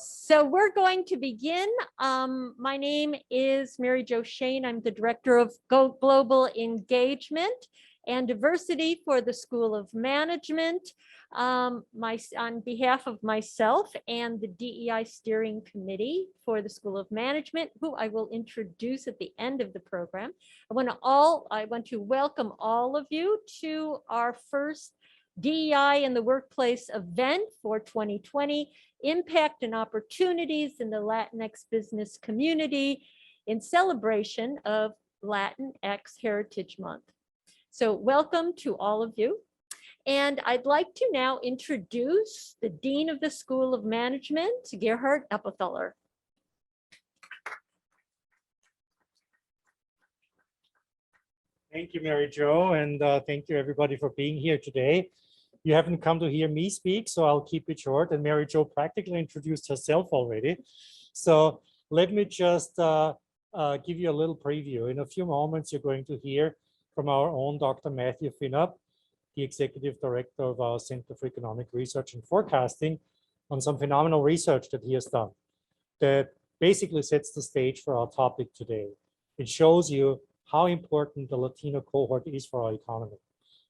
So we're going to begin. My name is Mary Jo Shane. I'm the Director of Global Engagement and Diversity for the School of Management. On behalf of myself and the DEI Steering Committee for the School of Management, who I will introduce at the end of the program, I want to welcome all of you to our first DEI in the Workplace event for 2020, Impact and Opportunities in the Latinx Business Community in celebration of Latinx Heritage Month. So welcome to all of you. And I'd like to now introduce the Dean of the School of Management, Gerhard Eppefeller. Thank you, Mary Jo, and thank you everybody for being here today. You haven't come to hear me speak, so I'll keep it short. And Mary Jo practically introduced herself already. So let me just give you a little preview. In a few moments, you're going to hear from our own Dr. Mathew Feinup, the Executive Director of our Center for Economic Research and Forecasting, on some phenomenal research that he has done that basically sets the stage for our topic today. It shows you how important the Latino cohort is for our economy.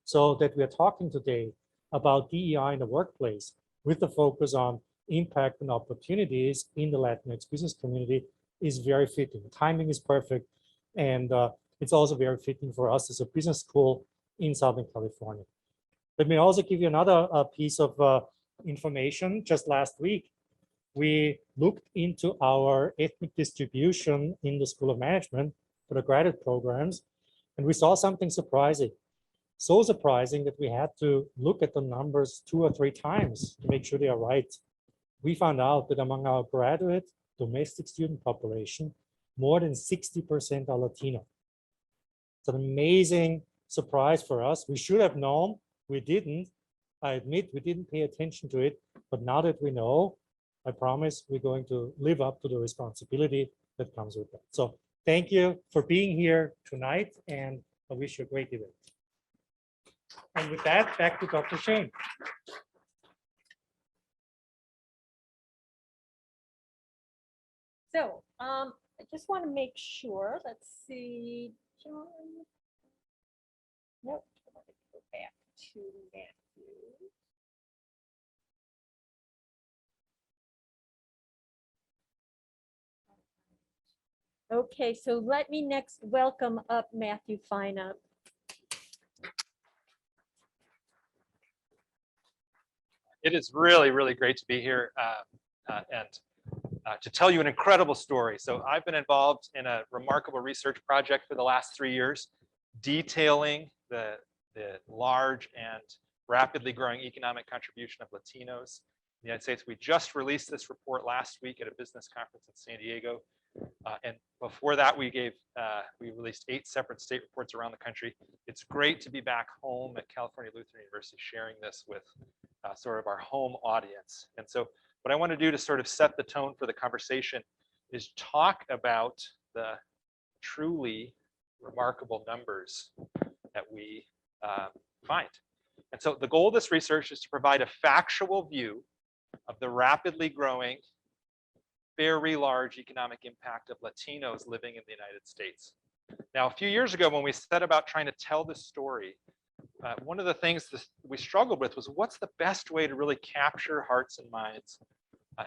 So that we are talking today about DEI in the workplace with the focus on impact and opportunities in the Latinx business community is very fitting. The timing is perfect, and it's also very fitting for us as a business school in Southern California. Let me also give you another piece of information. Just last week, we looked into our ethnic distribution in the School of Management for the graduate programs, and we saw something surprising. So surprising that we had to look at the numbers 2 or 3 times to make sure they are right. We found out that among our graduate domestic student population, more than 60% are Latino. It's an amazing surprise for us. We should have known, we didn't. I admit we didn't pay attention to it, but now that we know, I promise we're going to live up to the responsibility that comes with that. So thank you for being here tonight, and I wish you a great event. And with that, back to Dr. Shane. So I just want to make sure, let's see, John. Nope, I want to go back to Matthew. Okay, so let me next welcome up Mathew Feinup. It is really, really great to be here and to tell you an incredible story. So I've been involved in a remarkable research project for the last 3 years, detailing the large and rapidly growing economic contribution of Latinos in the United States. We just released this report last week at a business conference in San Diego. And before that, we released 8 separate state reports around the country. It's great to be back home at California Lutheran University, sharing this with sort of our home audience. And so what I want to do to sort of set the tone for the conversation is talk about the truly remarkable numbers that we find. And so the goal of this research is to provide a factual view of the rapidly growing, very large economic impact of Latinos living in the United States. Now, a few years ago, when we set about trying to tell this story, one of the things that we struggled with was what's the best way to really capture hearts and minds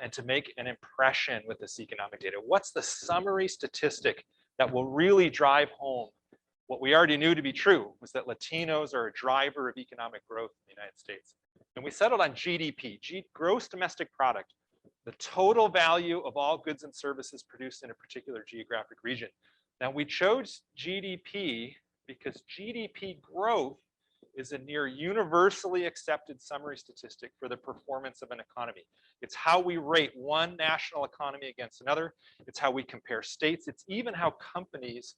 and to make an impression with this economic data? What's the summary statistic that will really drive home what we already knew to be true, was that Latinos are a driver of economic growth in the United States? And we settled on GDP, gross domestic product, the total value of all goods and services produced in a particular geographic region. Now, we chose GDP because GDP growth is a near universally accepted summary statistic for the performance of an economy. It's how we rate one national economy against another. It's how we compare states. It's even how companies,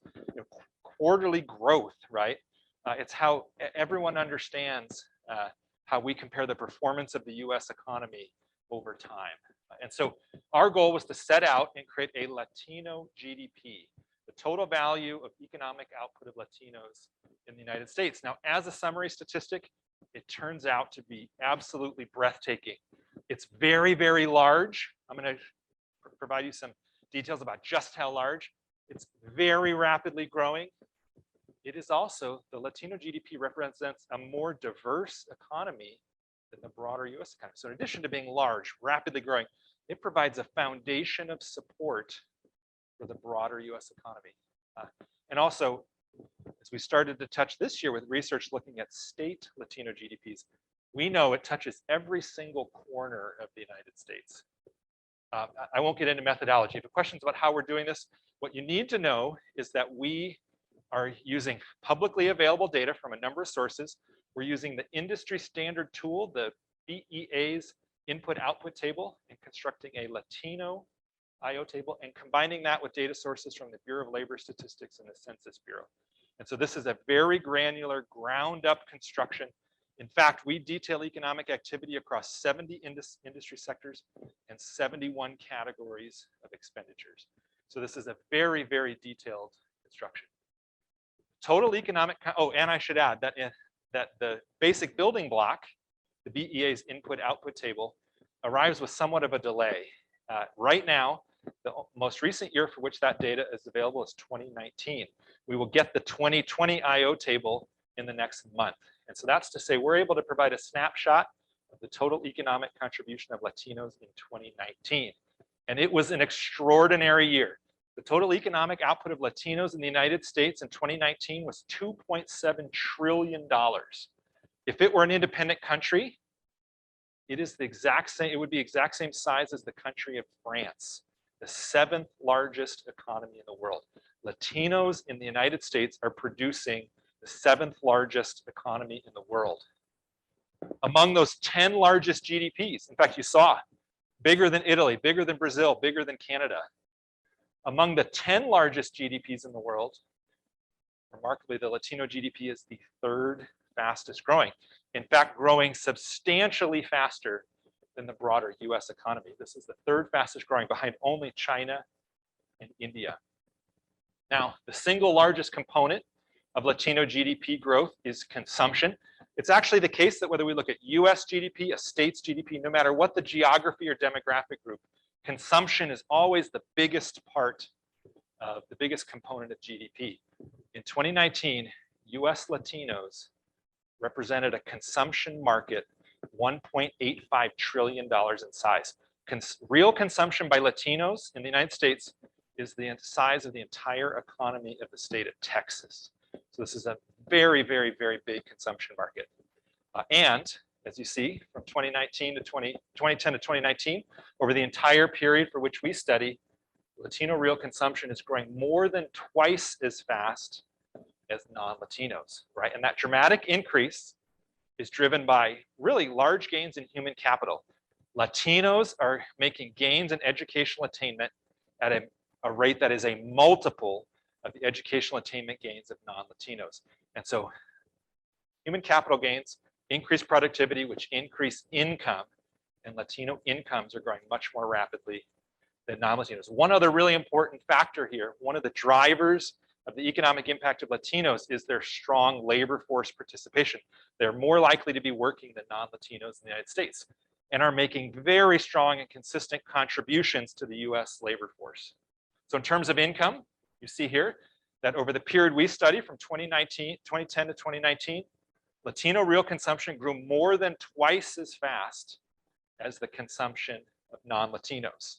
quarterly growth, right? It's how everyone understands how we compare the performance of the US economy over time. And so our goal was to set out and create a Latino GDP, the total value of economic output of Latinos in the United States. Now, as a summary statistic, it turns out to be absolutely breathtaking. It's very, very large. I'm going to provide you some details about just how large. It's very rapidly growing. It is also, the Latino GDP represents a more diverse economy than the broader US economy. So in addition to being large, rapidly growing, it provides a foundation of support for the broader US economy. And also, as we started to touch this year with research looking at state Latino GDPs, we know it touches every single corner of the United States. I won't get into methodology. If you have questions about how we're doing this, what you need to know is that we are using publicly available data from a number of sources. We're using the industry standard tool, the BEA's input-output table, and constructing a Latino IO table and combining that with data sources from the Bureau of Labor Statistics and the Census Bureau. And so this is a very granular, ground-up construction. In fact, we detail economic activity across 70 industry sectors and 71 categories of expenditures. So this is a very, very detailed construction. Total economic, oh, and I should add that that the basic building block, the BEA's input-output table, arrives with somewhat of a delay. Right now, the most recent year for which that data is available is 2019. We will get the 2020 IO table in the next month. And so that's to say we're able to provide a snapshot of the total economic contribution of Latinos in 2019. And it was an extraordinary year. The total economic output of Latinos in the United States in 2019 was $2.7 trillion. If it were an independent country, it is the exact same, it would be exact same size as the country of France, the 7th largest economy in the world. Latinos in the United States are producing the 7th largest economy in the world. Among those 10 largest GDPs, in fact, you saw bigger than Italy, bigger than Brazil, bigger than Canada. Among the 10 largest GDPs in the world, remarkably, the Latino GDP is the 3rd fastest growing. In fact, growing substantially faster than the broader US economy. This is the 3rd fastest growing, behind only China and India. Now, the single largest component of Latino GDP growth is consumption. It's actually the case that whether we look at US GDP, a state's GDP, no matter what the geography or demographic group, consumption is always the biggest part of the biggest component of GDP. In 2019, US Latinos represented a consumption market $1.85 trillion in size. Real consumption by Latinos in the United States is the size of the entire economy of the state of Texas. So this is a very, very, very big consumption market. And as you see, from 2010 to 2019, over the entire period for which we study, Latino real consumption is growing more than twice as fast as non-Latinos, right? And that dramatic increase is driven by really large gains in human capital. Latinos are making gains in educational attainment at a rate that is a multiple of the educational attainment gains of non-Latinos. And so human capital gains increase productivity, which increase income, and Latino incomes are growing much more rapidly than non-Latinos. One other really important factor here, one of the drivers of the economic impact of Latinos is their strong labor force participation. They're more likely to be working than non-Latinos in the United States and are making very strong and consistent contributions to the US labor force. So in terms of income, you see here that over the period we study from 2010 to 2019, Latino real consumption grew more than twice as fast as the consumption of non-Latinos,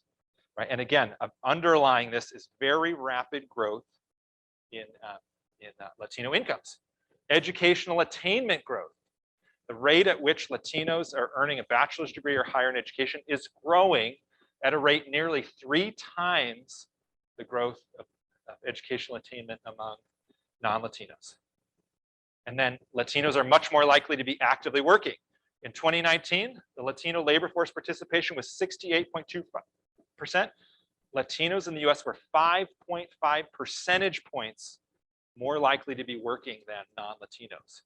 right? And again, underlying this is very rapid growth in Latino incomes. Educational attainment growth, the rate at which Latinos are earning a bachelor's degree or higher in education is growing at a rate nearly 3 times the growth of educational attainment among non-Latinos. And then Latinos are much more likely to be actively working. In 2019, the Latino labor force participation was 68.2%. Latinos in the US were 5.5 percentage points more likely to be working than non-Latinos.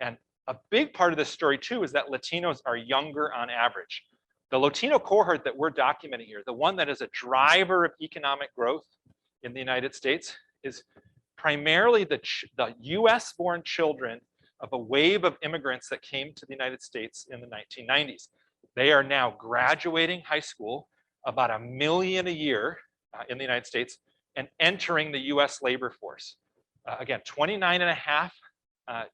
And a big part of this story too is that Latinos are younger on average. The Latino cohort that we're documenting here, the one that is a driver of economic growth in the United States, is primarily the US-born children of a wave of immigrants that came to the United States in the 1990s. They are now graduating high school. about 1 million a year in the United States and entering the US labor force. Again, 29.5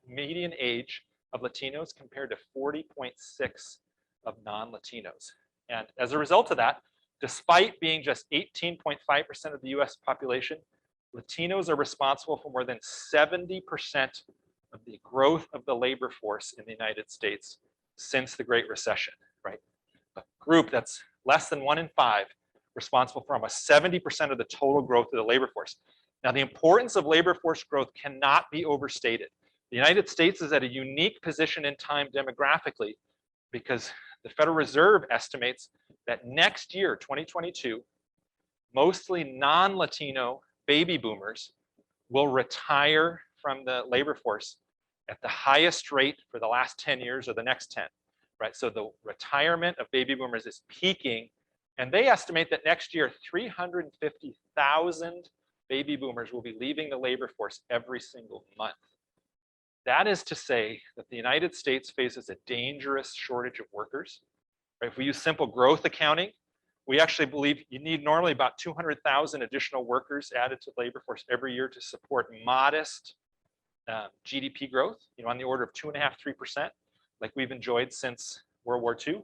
median age of Latinos compared to 40.6 of non-Latinos. And as a result of that, despite being just 18.5% of the US population, Latinos are responsible for more than 70% of the growth of the labor force in the United States since the Great Recession, right? A group that's less than 1 in 5 responsible for almost 70% of the total growth of the labor force. Now, the importance of labor force growth cannot be overstated. The United States is at a unique position in time demographically because the Federal Reserve estimates that next year, 2022, mostly non-Latino baby boomers will retire from the labor force at the highest rate for the last 10 years or the next 10, right? So the retirement of baby boomers is peaking, and they estimate that next year, 350,000 baby boomers will be leaving the labor force every single month. That is to say that the United States faces a dangerous shortage of workers. Right? If we use simple growth accounting, we actually believe you need normally about 200,000 additional workers added to the labor force every year to support modest GDP growth, on the order of 2.5%, 3%, like we've enjoyed since World War II.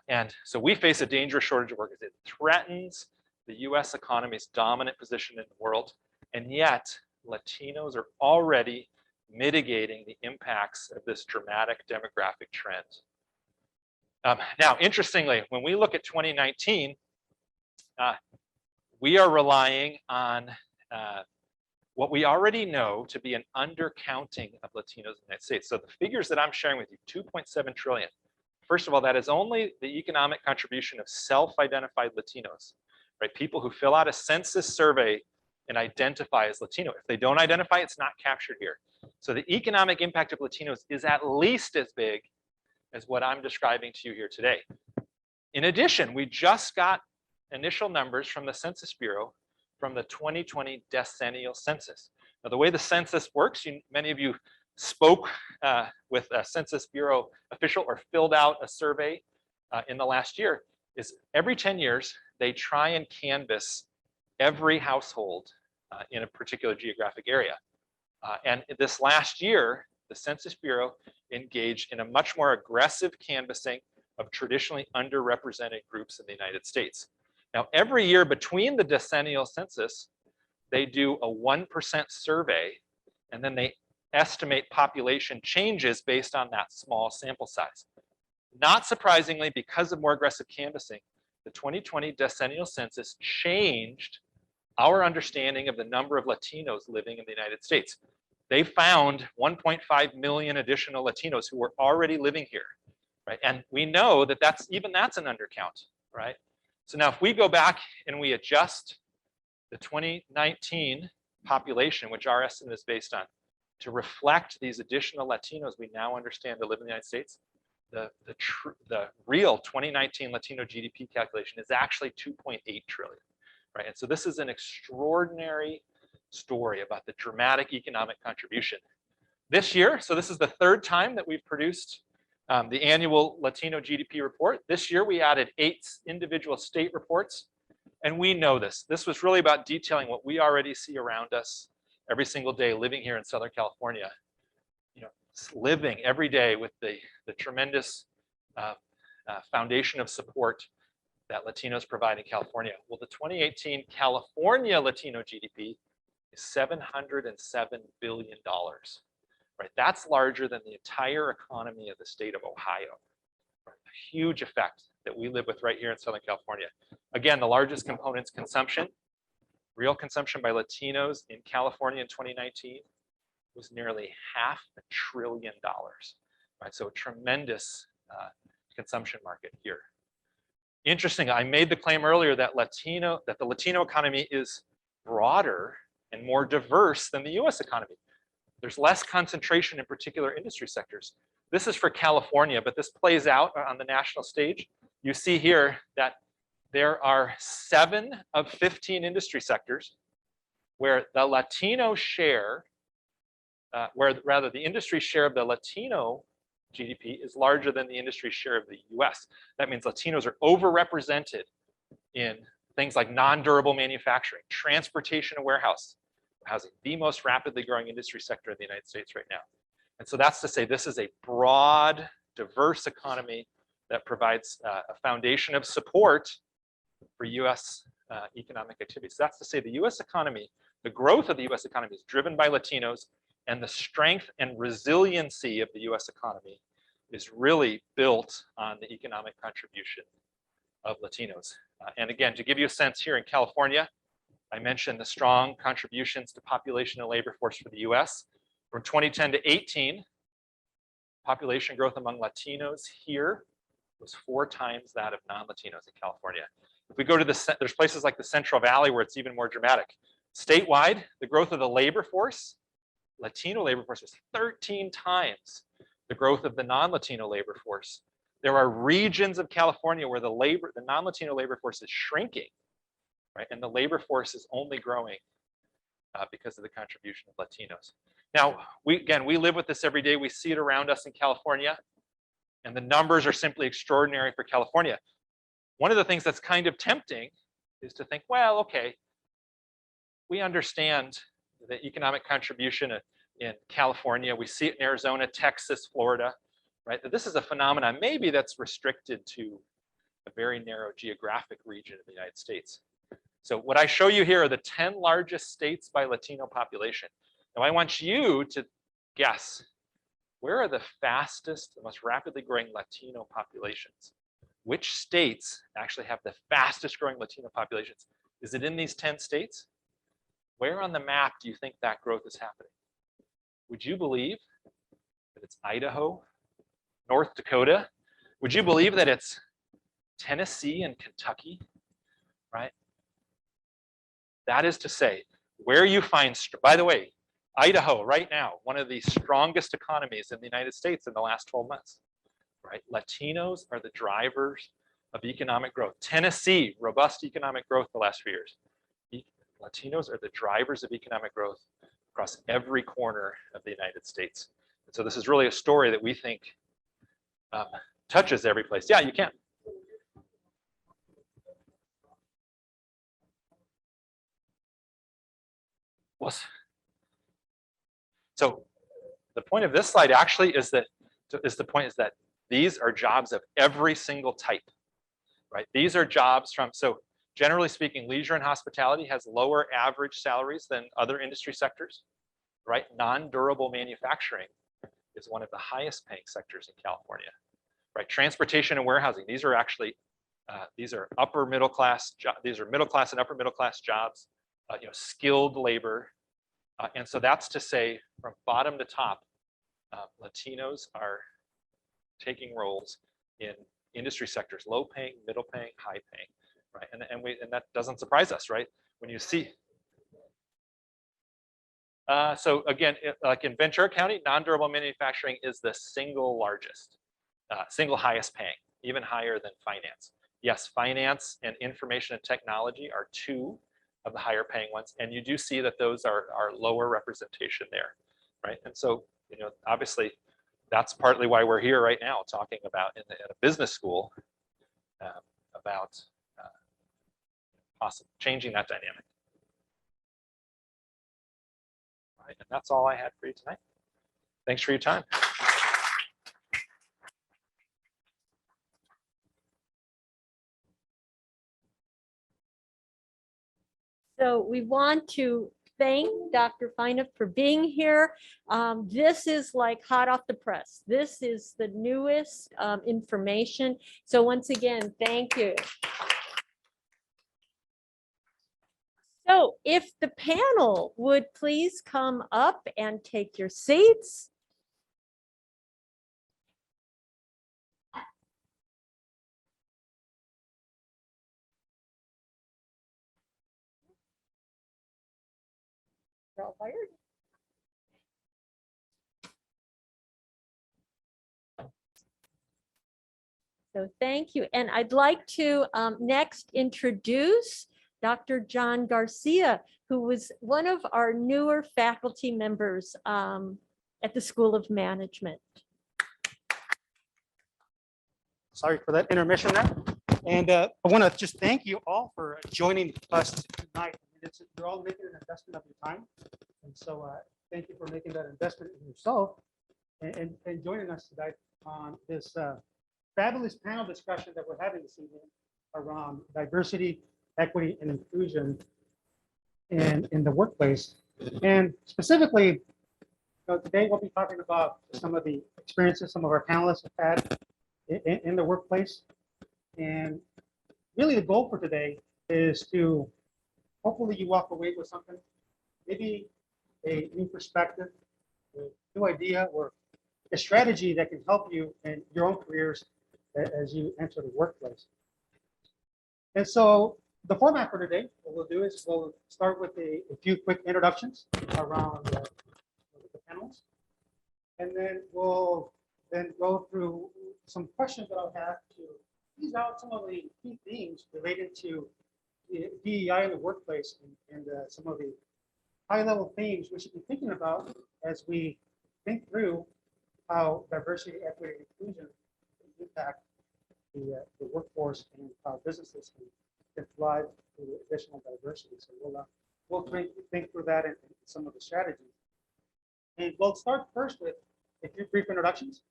And so we face a dangerous shortage of workers. It threatens the US economy's dominant position in the world. And yet, Latinos are already mitigating the impacts of this dramatic demographic trend. Now, interestingly, when we look at 2019, we are relying on what we already know to be an undercounting of Latinos in the United States. So the figures that I'm sharing with you, 2.7 trillion. First of all, that is only the economic contribution of self-identified Latinos, right? People who fill out a census survey and identify as Latino. If they don't identify, it's not captured here. So the economic impact of Latinos is at least as big as what I'm describing to you here today. In addition, we just got initial numbers from the Census Bureau from the 2020 decennial census. Now, the way the census works, many of you spoke with a Census Bureau official or filled out a survey in the last year, is every 10 years, they try and canvass every household in a particular geographic area. And this last year, the Census Bureau engaged in a much more aggressive canvassing of traditionally underrepresented groups in the United States. Now, every year between the decennial census, they do a 1% survey, and then they estimate population changes based on that small sample size. Not surprisingly, because of more aggressive canvassing, the 2020 decennial census changed our understanding of the number of Latinos living in the United States. They found 1.5 million additional Latinos who were already living here, right? And we know that that's an undercount, right? So now if we go back and we adjust the 2019 population, which our estimate is based on, to reflect these additional Latinos we now understand to live in the United States, the real 2019 Latino GDP calculation is actually 2.8 trillion, right? And so this is an extraordinary story about the dramatic economic contribution. This year, so this is the third time that we've produced the annual Latino GDP report. This year we added 8 individual state reports, and we know this. This was really about detailing what we already see around us every single day living here in Southern California. Living every day with the tremendous foundation of support that Latinos provide in California. Well, the 2018 California Latino GDP is $707 billion, right? That's larger than the entire economy of the state of Ohio. Right? A huge effect that we live with right here in Southern California. Again, the largest component's consumption. Real consumption by Latinos in California in 2019 was nearly $500 billion, right? So a tremendous consumption market here. Interesting, I made the claim earlier that the Latino economy is broader and more diverse than the US economy. There's less concentration in particular industry sectors. This is for California, but this plays out on the national stage. You see here that there are 7 of 15 industry sectors where the Latino share, the industry share of the Latino GDP is larger than the industry share of the US. That means Latinos are overrepresented in things like non-durable manufacturing, transportation and housing, the most rapidly growing industry sector in the United States right now. And so that's to say this is a broad, diverse economy that provides a foundation of support for US economic activities. So that's to say the US economy, the growth of the US economy is driven by Latinos, and the strength and resiliency of the US economy is really built on the economic contribution of Latinos. And again, to give you a sense, here in California, I mentioned the strong contributions to population and labor force for the US. From 2010 to 18, population growth among Latinos here was 4 times that of non-Latinos in California. If we go to there's places like the Central Valley where it's even more dramatic. Statewide, the growth of the labor force, Latino labor force, was 13 times the growth of the non-Latino labor force. There are regions of California where the non-Latino labor force is shrinking, right? And the labor force is only growing because of the contribution of Latinos. Now, we live with this every day. We see it around us in California, and the numbers are simply extraordinary for California. One of the things that's kind of tempting is to think, well, okay, we understand the economic contribution in California. We see it in Arizona, Texas, Florida, right? That this is a phenomenon maybe that's restricted to a very narrow geographic region of the United States. So what I show you here are the 10 largest states by Latino population. Now I want you to guess, where are the fastest, the most rapidly growing Latino populations? Which states actually have the fastest growing Latino populations? Is it in these 10 states? Where on the map do you think that growth is happening? Would you believe that it's Idaho, North Dakota? Would you believe that it's Tennessee and Kentucky, right? That is to say, where you find, by the way, Idaho right now, one of the strongest economies in the United States in the last 12 months, right? Latinos are the drivers of economic growth. Tennessee, robust economic growth the last few years. Latinos are the drivers of economic growth across every corner of the United States. And so this is really a story that we think touches every place. Yeah, you can. Well, so the point of this slide actually is that these are jobs of every single type, right? These are jobs from, so generally speaking, leisure and hospitality has lower average salaries than other industry sectors, right? Non-durable manufacturing is one of the highest paying sectors in California, right? Transportation and warehousing, these are actually, these are upper middle class, these are middle class and upper middle class jobs, skilled labor. And so that's to say, from bottom to top, Latinos are taking roles in industry sectors, low paying, middle paying, high paying, right? And that doesn't surprise us, right? When you see. So again, like in Ventura County, non-durable manufacturing is the single largest, single highest paying, even higher than finance. Yes, finance and information and technology are 2 of the higher paying ones, and you do see that those are lower representation there, right? And so, obviously, that's partly why we're here right now, talking about in a business school about possibly changing that dynamic. All right, and that's all I had for you tonight. Thanks for your time. So we want to thank Dr. Feinup for being here. This is like hot off the press. This is the newest information. So once again, thank you. So if the panel would please come up and take your seats. All fired. So thank you. And I'd like to next introduce Dr. John Garcia, who was one of our newer faculty members at the School of Management. Sorry for that intermission there. And I want to just thank you all for joining us tonight. You're all making an investment of your time. And so thank you for making that investment in yourself and joining us tonight on this fabulous panel discussion that we're having this evening around diversity, equity, and inclusion in the workplace. And specifically, today we'll be talking about some of the experiences some of our panelists have had in the workplace. And really the goal for today is to hopefully you walk away with something, maybe a new perspective, a new idea, or a strategy that can help you in your own careers as you enter the workplace. And so the format for today, what we'll do is we'll start with a few quick introductions around the panels. And then we'll then go through some questions that I'll have to tease out some of the key themes related to DEI in the workplace and some of the high-level themes we should be thinking about as we think through how diversity, equity, and inclusion impact the workforce and how businesses can thrive through additional diversity. So we'll think through that and some of the strategies. And we'll start first with a few brief introductions.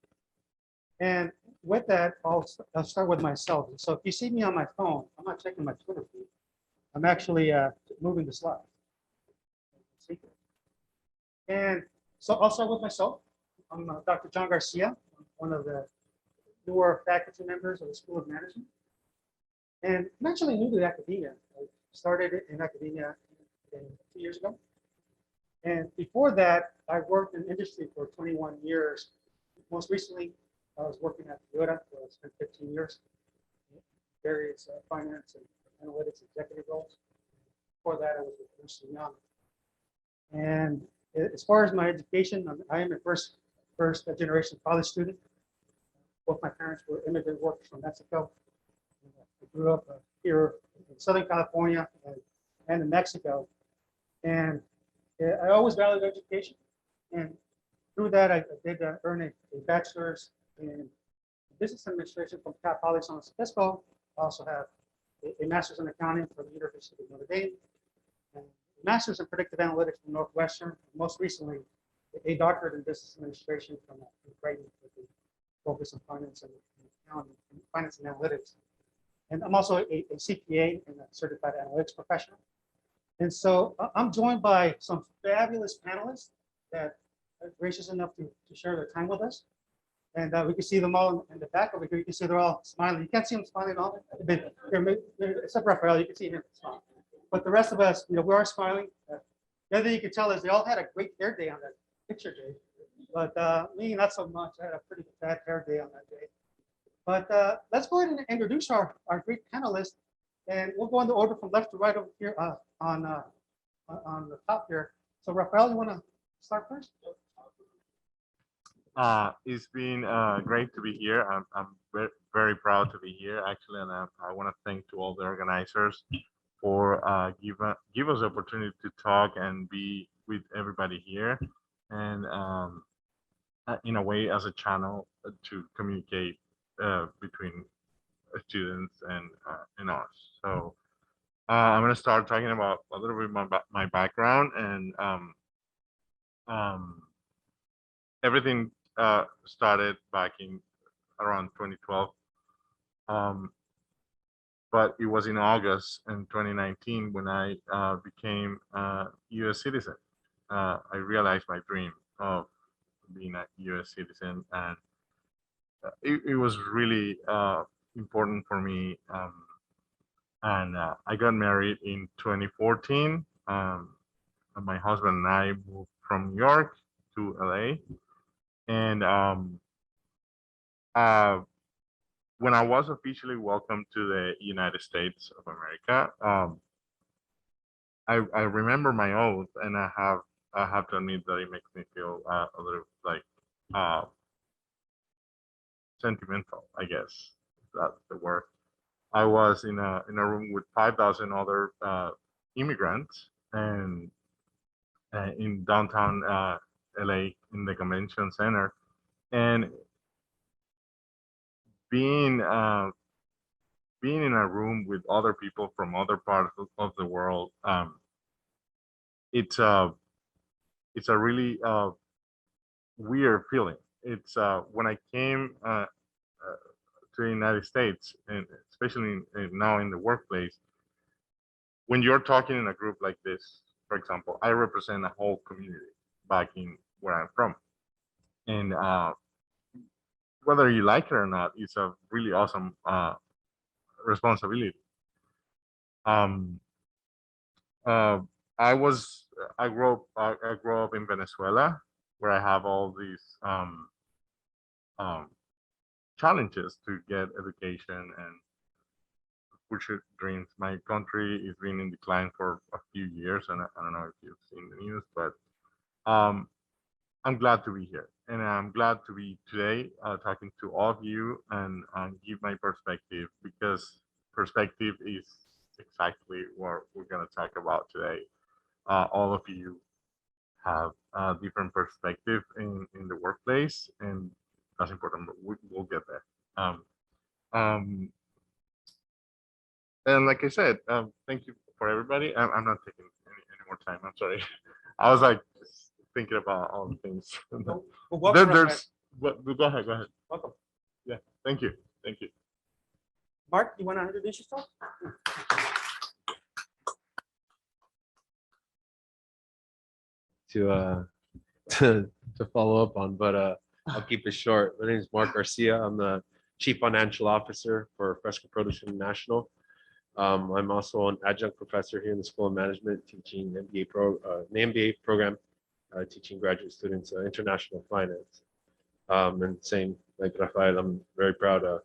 And with that, I'll start with myself. So if you see me on my phone, I'm not checking my Twitter feed. I'm actually moving the slide. And so I'll start with myself. I'm Dr. John Garcia, one of the newer faculty members of the School of Management. And I'm actually new to academia. I started in academia 2 years ago. And before that, I worked in industry for 21 years. Most recently, I was working at Toyota, where I spent 15 years in various finance and analytics executive roles. Before that, I was with Ernst & Young. And as far as my education, I am a first generation college student. Both my parents were immigrant workers from Mexico. I grew up here in Southern California and in Mexico. And I always valued education. And through that, I did earn a bachelor's in business administration from Cal Poly San Francisco. I also have a master's in accounting from the University of Notre Dame, and a master's in predictive analytics from Northwestern. Most recently, a doctorate in business administration from Creighton with a focus on finance and accounting, finance and analytics. And I'm also a CPA and a certified analytics professional. And so I'm joined by some fabulous panelists that are gracious enough to share their time with us. And we can see them all in the back over here. You can see they're all smiling. You can't see them smiling all, except Raphael, you can see him smiling. But the rest of us, we are smiling. The other thing you can tell is they all had a great hair day on that picture day. But me, not so much. I had a pretty bad hair day on that day. But let's go ahead and introduce our great panelists. And we'll go in the order from left to right over here on the top here. So Raphael, you want to start first? It's been great to be here. I'm very proud to be here, actually, and I want to thank to all the organizers for give us the opportunity to talk and be with everybody here, and in a way as a channel to communicate between students and us. So I'm going to start talking about a little bit about my background, and everything started back in around 2012, but it was in August in 2019 when I became a U.S. citizen. I realized my dream of being a U.S. citizen, and it was really important for me. And I got married in 2014. And my husband and I moved from New York to LA. And when I was officially welcomed to the United States of America, I remember my oath, and I have to admit that it makes me feel a little like sentimental, I guess that's the word. I was in a room with 5,000 other immigrants, and in downtown LA in the convention center, and being being in a room with other people from other parts of the world, it's a really weird feeling. It's when I came to the United States, and especially now in the workplace, when you're talking in a group like this, for example, I represent a whole community back in where I'm from, and whether you like it or not, it's a really awesome responsibility. I grew up in Venezuela, where I have all these challenges to get education and pursue dreams. My country has been in decline for a few years, and I don't know if you've seen the news, but I'm glad to be here, and I'm glad to be today talking to all of you and give my perspective, because perspective is exactly what we're going to talk about today. All of you have a different perspective in the workplace, and that's important, but we'll get there. And like I said, thank you for everybody. I'm not taking any more time. I'm sorry. I was like thinking about all the things. Well, welcome, Go ahead. welcome. Yeah, thank you. Mark, you want to introduce yourself? To follow up on, but I'll keep it short. My name is Mark Garcia. I'm the Chief Financial Officer for Fresco Produce International. I'm also an adjunct professor here in the School of Management, teaching an MBA program, teaching graduate students international finance. And same like Rafael, I'm very proud to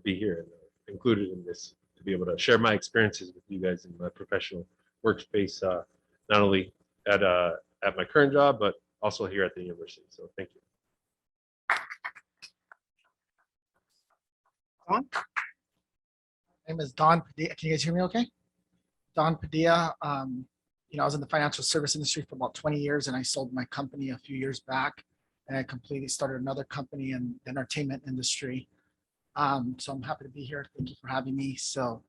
be here and included in this, to be able to share my experiences with you guys in my professional workspace, not only at my current job, but also here at the university. So thank you. Don? My name is Don Padilla. Can you guys hear me okay? Don Padilla. I was in the financial service industry for about 20 years, and I sold my company a few years back, and I completely started another company in the entertainment industry. So I'm happy to be here. Thank you for having me. So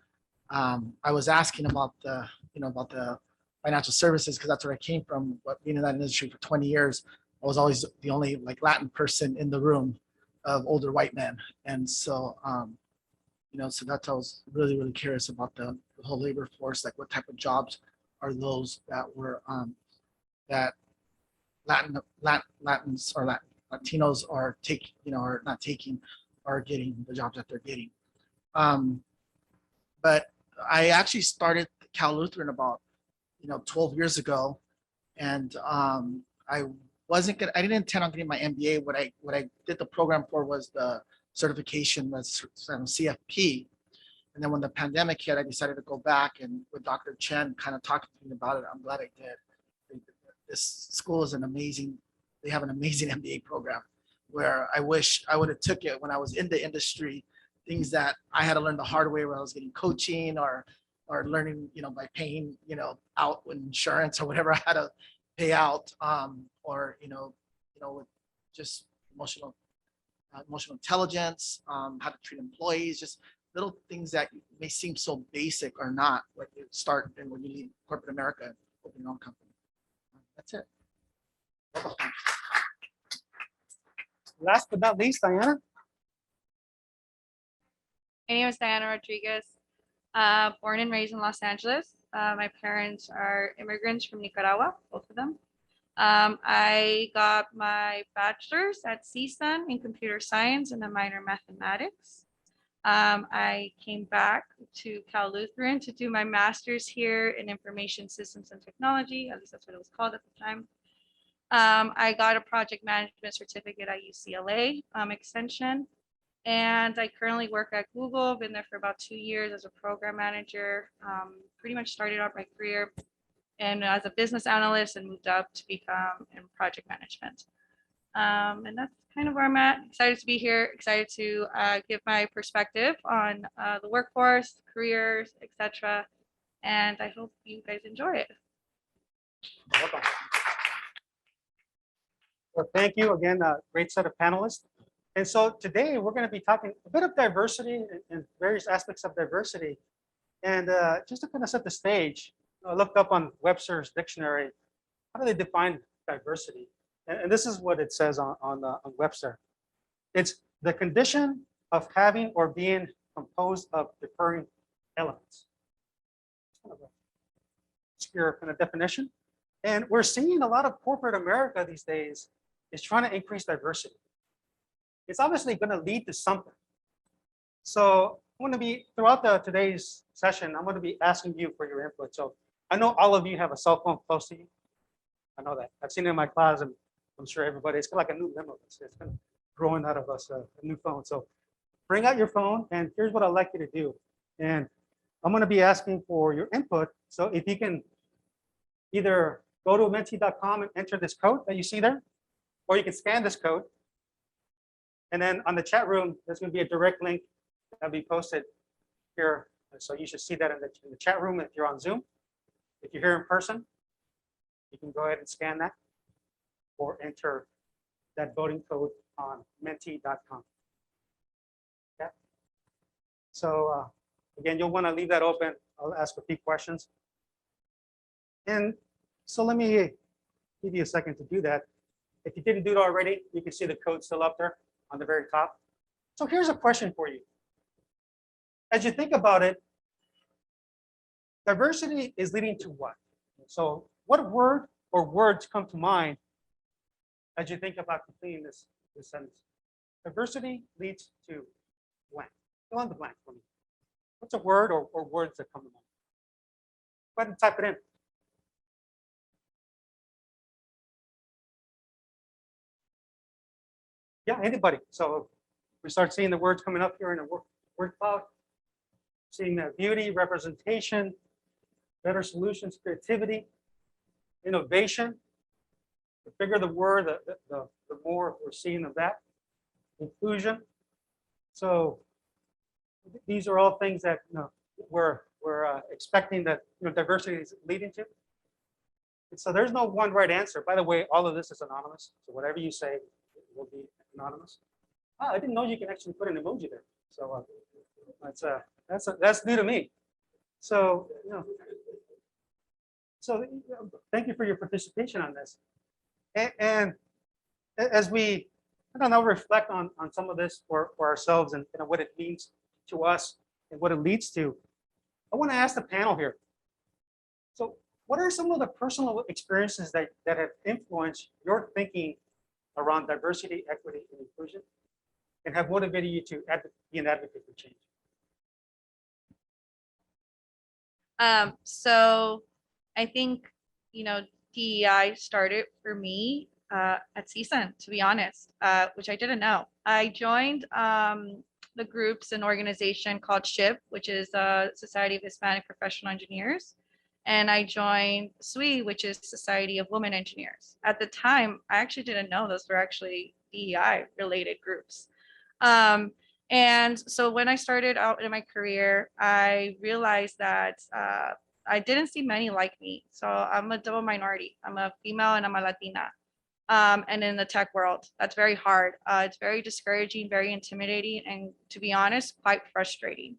I was asking about the financial services, because that's where I came from. But being in that industry for 20 years, I was always the only Latin person in the room of older white men, and so so that's I was really curious about the whole labor force, like what type of jobs are those that were that Latins or Latinos are are getting the jobs that they're getting. But I actually started Cal Lutheran about 12 years ago, and I didn't intend on getting my MBA. What I did the program for was the certification as CFP. And then when the pandemic hit, I decided to go back, and with Dr. Chen kind of talking to me about it, I'm glad I did. This school is they have an amazing MBA program, where I wish I would have took it when I was in the industry, things that I had to learn the hard way, where I was getting coaching or learning, by paying, out with insurance or whatever I had to pay out, or, with just emotional intelligence, how to treat employees, just little things that may seem so basic or not, like you start and when you leave corporate America and open your own company. That's it. Last but not least, Diana. My name is Diana Rodriguez, born and raised in Los Angeles. My parents are immigrants from Nicaragua, both of them. I got my bachelor's at CSUN in computer science and a minor in mathematics. I came back to Cal Lutheran to do my master's here in information systems and technology, at least that's what it was called at the time. I got a project management certificate at UCLA extension, and I currently work at Google. Been there for about 2 years as a program manager. Pretty much started out my career and as a business analyst and moved up to become in project management. And that's kind of where I'm at. Excited to be here, excited to give my perspective on the workforce, careers, etc. And I hope you guys enjoy it. Well, thank you again. Great set of panelists. And so today we're going to be talking a bit of diversity and various aspects of diversity. And just to kind of set the stage, I looked up on Webster's dictionary, how do they define diversity? And this is what it says on Webster. It's the condition of having or being composed of differing elements. Kind of a obscure kind of definition. And we're seeing a lot of corporate America these days is trying to increase diversity. It's obviously going to lead to something. So I'm going to be, throughout today's session, I'm going to be asking you for your input. So I know all of you have a cell phone close to you. I know that. I've seen it in my class, and I'm sure everybody, it's like a new limo. It's kind of growing out of us, a new phone. So bring out your phone, and here's what I'd like you to do. And I'm going to be asking for your input. So if you can either go to menti.com and enter this code that you see there, or you can scan this code. And then on the chat room, there's going to be a direct link that'll be posted here. So you should see that in the chat room if you're on Zoom. If you're here in person, you can go ahead and scan that or enter that voting code on menti.com. Okay. So again, you'll want to leave that open. I'll ask a few questions. And so let me give you a second to do that. If you didn't do it already, you can see the code still up there on the very top. So here's a question for you. As you think about it, diversity is leading to what? So what word or words come to mind as you think about completing this sentence? Diversity leads to blank. Fill in the blank for me. What's a word or words that come to mind? Go ahead and type it in. Yeah, anybody. So we start seeing the words coming up here in the word cloud, seeing the beauty, representation, better solutions, creativity, innovation. The bigger the word, the more we're seeing of that. Inclusion. So these are all things that we're expecting that diversity is leading to. And so there's no one right answer. By the way, all of this is anonymous. So whatever you say will be anonymous. I didn't know you can actually put an emoji there. So that's new to me. So thank you for your participation on this. And as we now reflect on some of this for ourselves and what it means to us and what it leads to, I want to ask the panel here. So what are some of the personal experiences that have influenced your thinking around diversity, equity, and inclusion, and have motivated you to be an advocate for change? So I think, DEI started for me at CSUN, to be honest, which I didn't know. I joined the groups and organization called SHIP, which is a Society of Hispanic Professional Engineers. And I joined SWE, which is Society of Women Engineers. At the time, I actually didn't know those were actually DEI related groups. And so when I started out in my career, I realized that I didn't see many like me. So I'm a double minority. I'm a female and I'm a Latina. And in the tech world, that's very hard. It's very discouraging, very intimidating, and to be honest, quite frustrating.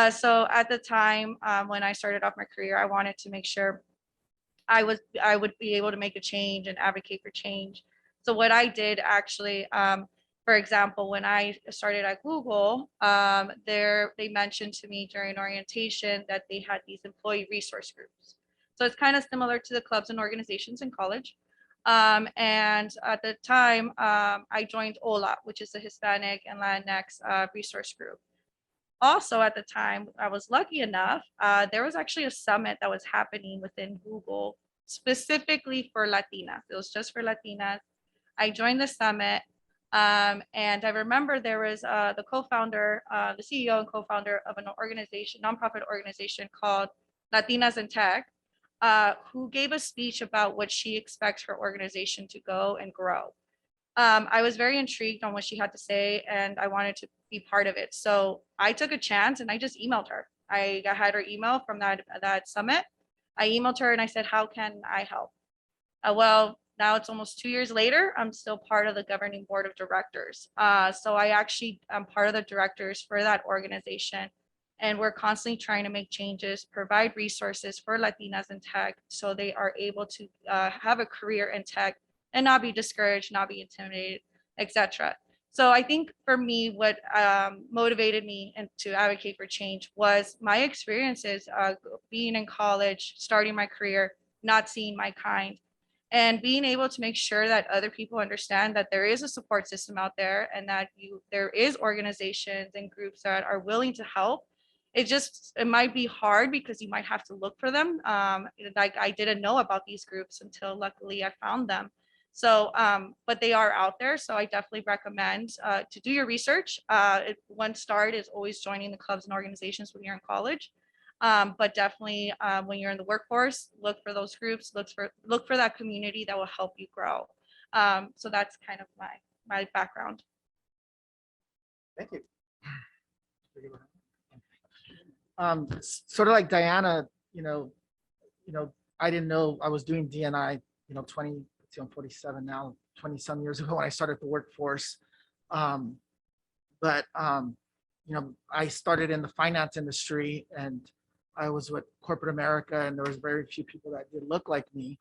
So at the time when I started off my career, I wanted to make sure I would be able to make a change and advocate for change. So what I did actually, for example, when I started at Google, they mentioned to me during orientation that they had these employee resource groups. So it's kind of similar to the clubs and organizations in college. And at the time, I joined OLA, which is the Hispanic and LatinX resource group. Also at the time, I was lucky enough, there was actually a summit that was happening within Google specifically for Latinas. It was just for Latinas. I joined the summit. And I remember there was the co-founder, the CEO and co-founder of an organization, nonprofit organization called Latinas in Tech, who gave a speech about what she expects her organization to go and grow. I was very intrigued on what she had to say, and I wanted to be part of it. So I took a chance and I just emailed her. I had her email from that summit. I emailed her and I said, how can I help? Well, now it's almost 2 years later, I'm still part of the governing board of directors. So I actually am part of the directors for that organization. And we're constantly trying to make changes, provide resources for Latinas in tech so they are able to have a career in tech and not be discouraged, not be intimidated, etc. So I think for me, what motivated me and to advocate for change was my experiences being in college, starting my career, not seeing my kind, and being able to make sure that other people understand that there is a support system out there and that there is organizations and groups that are willing to help. It might be hard because you might have to look for them. Like I didn't know about these groups until luckily I found them. So, but they are out there. So I definitely recommend to do your research. One start is always joining the clubs and organizations when you're in college. But definitely when you're in the workforce, look for those groups, look for that community that will help you grow. So that's kind of my background. Thank you. Sort of like Diana, I didn't know I was doing DNI, 20, I'm 47 now, 20 some years ago when I started the workforce. But I started in the finance industry and I was with corporate America and there was very few people that did look like me.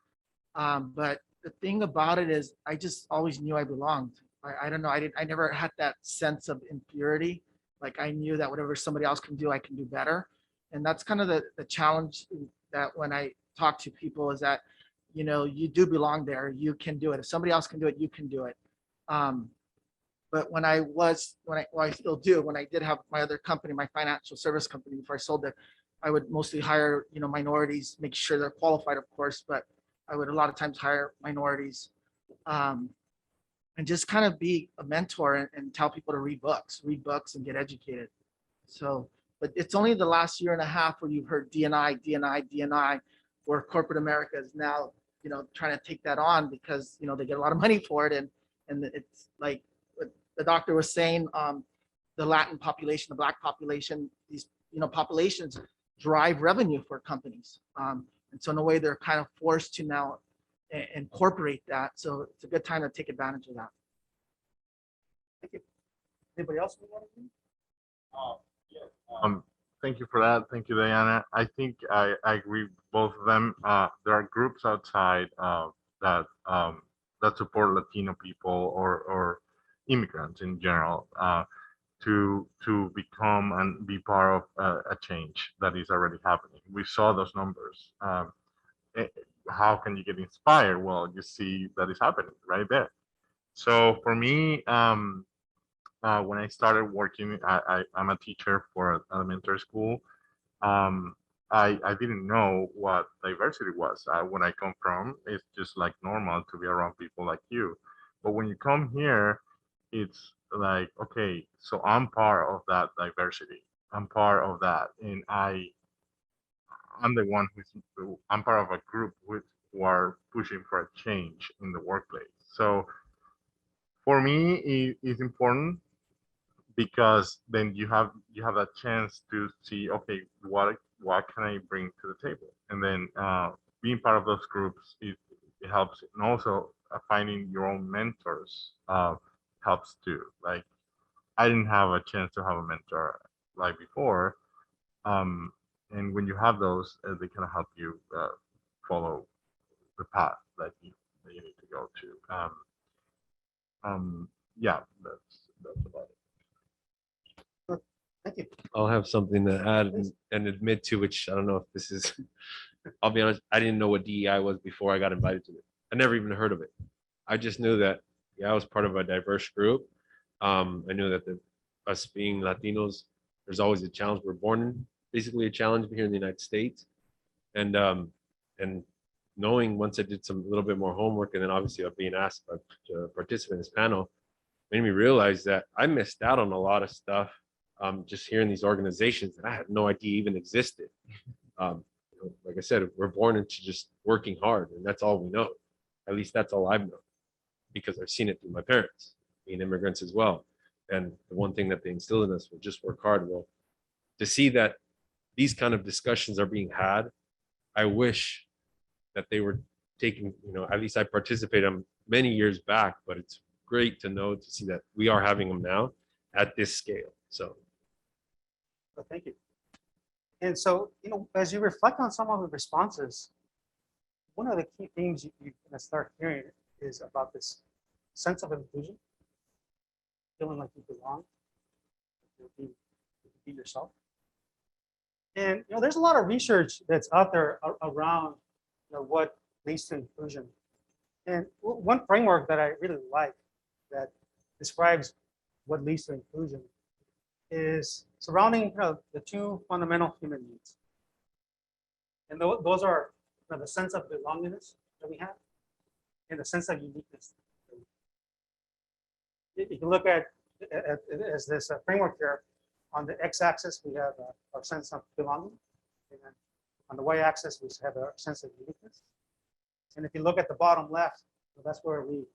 But the thing about it is I just always knew I belonged. I don't know, I never had that sense of impurity. Like I knew that whatever somebody else can do, I can do better. And that's kind of the challenge that when I talk to people is that, you do belong there. You can do it. If somebody else can do it, you can do it. But when I still do, when I did have my other company, my financial service company, before I sold it, I would mostly hire, minorities, make sure they're qualified, of course, but I would a lot of times hire minorities. And just kind of be a mentor and tell people to read books and get educated. So, but it's only the last year and a half where you've heard DNI, where corporate America is now, trying to take that on because, they get a lot of money for it. And it's like what the doctor was saying, the Latin population, the Black population, these, populations drive revenue for companies. And so in a way they're kind of forced to now incorporate that. So it's a good time to take advantage of that. Thank you. Anybody else want to do? Thank you for that. Thank you, Diana. I think I agree with both of them. There are groups outside that support Latino people or immigrants in general to become and be part of a change that is already happening. We saw those numbers. How can you get inspired? Well, you see that is happening right there. So for me, when I started working, I'm a teacher for elementary school. I didn't know what diversity was. When I come from, it's just like normal to be around people like you. But when you come here, it's like, okay, so I'm part of that diversity. I'm part of that. And I'm the one I'm part of a group who are pushing for a change in the workplace. So for me, it's important because then you have a chance to see, okay, what can I bring to the table? And then being part of those groups, it helps. And also finding your own mentors helps too. Like I didn't have a chance to have a mentor like before. And when you have those, they kind of help you follow the path that you need to go to. Yeah, that's about it. Thank you. I'll have something to add and admit to, which I don't know if this is, I'll be honest, I didn't know what DEI was before I got invited to it. I never even heard of it. I just knew that, yeah, I was part of a diverse group. I knew that us being Latinos, there's always a challenge. We're born in basically a challenge here in the United States. And knowing once I did some little bit more homework and then obviously of being asked to participate in this panel, made me realize that I missed out on a lot of stuff just hearing these organizations that I had no idea even existed. Like I said, we're born into just working hard and that's all we know. At least that's all I've known because I've seen it through my parents, being immigrants as well. And the one thing that they instilled in us was just work hard. Well, to see that these kind of discussions are being had, I wish that they were taken, at least I participated in many years back, but it's great to know to see that we are having them now at this scale. So Well, thank you. And so, as you reflect on some of the responses, one of the key themes you're going to start hearing is about this sense of inclusion, feeling like you belong, be yourself. And there's a lot of research that's out there around what leads to inclusion. And one framework that I really like that describes what leads to inclusion is surrounding the two fundamental human needs. And those are the sense of belongingness that we have and the sense of uniqueness. You can look at as this framework here. On the x-axis, we have our sense of belonging. And then on the y-axis, we have a sense of uniqueness. And if you look at the bottom left, that's where we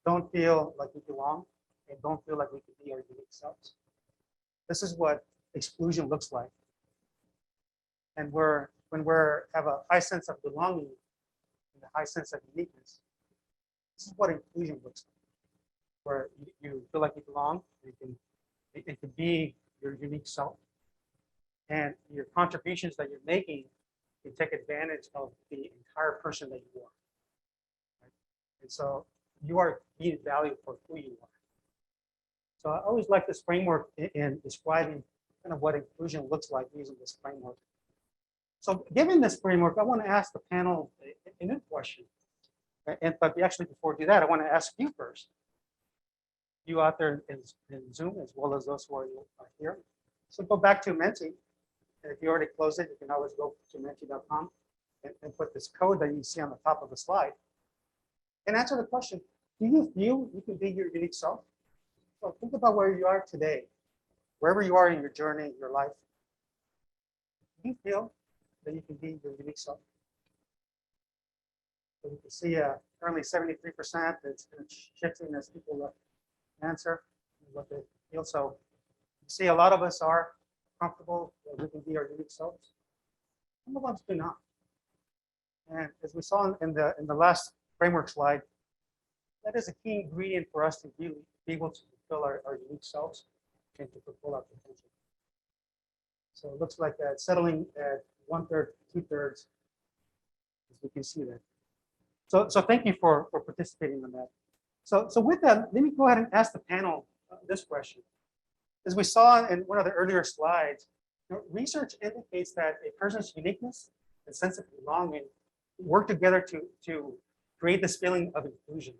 don't feel like we belong and don't feel like we can be our unique selves. This is what exclusion looks like. And when we have a high sense of belonging and a high sense of uniqueness, this is what inclusion looks like, where you feel like you belong, it can be your unique self, and your contributions that you're making can take advantage of the entire person that you are. Right? And so you are being valued for who you are. So I always like this framework in describing kind of what inclusion looks like using this framework. So given this framework, I want to ask the panel a new question. But actually, before I do that, I want to ask you first. You out there in Zoom, as well as those who are here. So go back to Menti. If you already closed it, you can always go to menti.com and put this code that you see on the top of the slide and answer the question, do you feel you can be your unique self? So think about where you are today, wherever you are in your journey, your life. Do you feel that you can be your unique self? So you can see currently 73%. It's shifting as people answer what they feel. So you see a lot of us are comfortable that we can be our unique selves. Some of us do not. And as we saw in the last framework slide, that is a key ingredient for us to really be able to fulfill our unique selves and to fulfill our potential. So it looks like that settling at 1/3, 2/3, as we can see there. So thank you for participating in that. So with that, let me go ahead and ask the panel this question. As we saw in one of the earlier slides, research indicates that a person's uniqueness and sense of belonging work together to create this feeling of inclusion.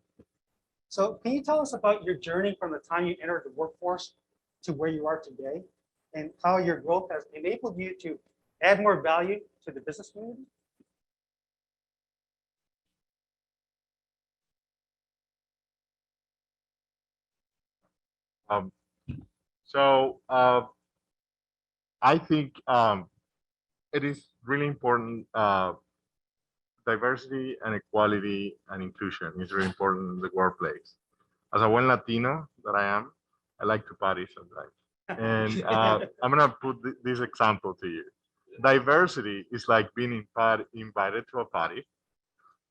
So can you tell us about your journey from the time you entered the workforce to where you are today, and how your growth has enabled you to add more value to the business community? I think it is really important. Diversity and equality and inclusion is really important in the workplace. As a one Latino that I am, I like to party sometimes. And I'm gonna put this example to you. Diversity is like being invited to a party,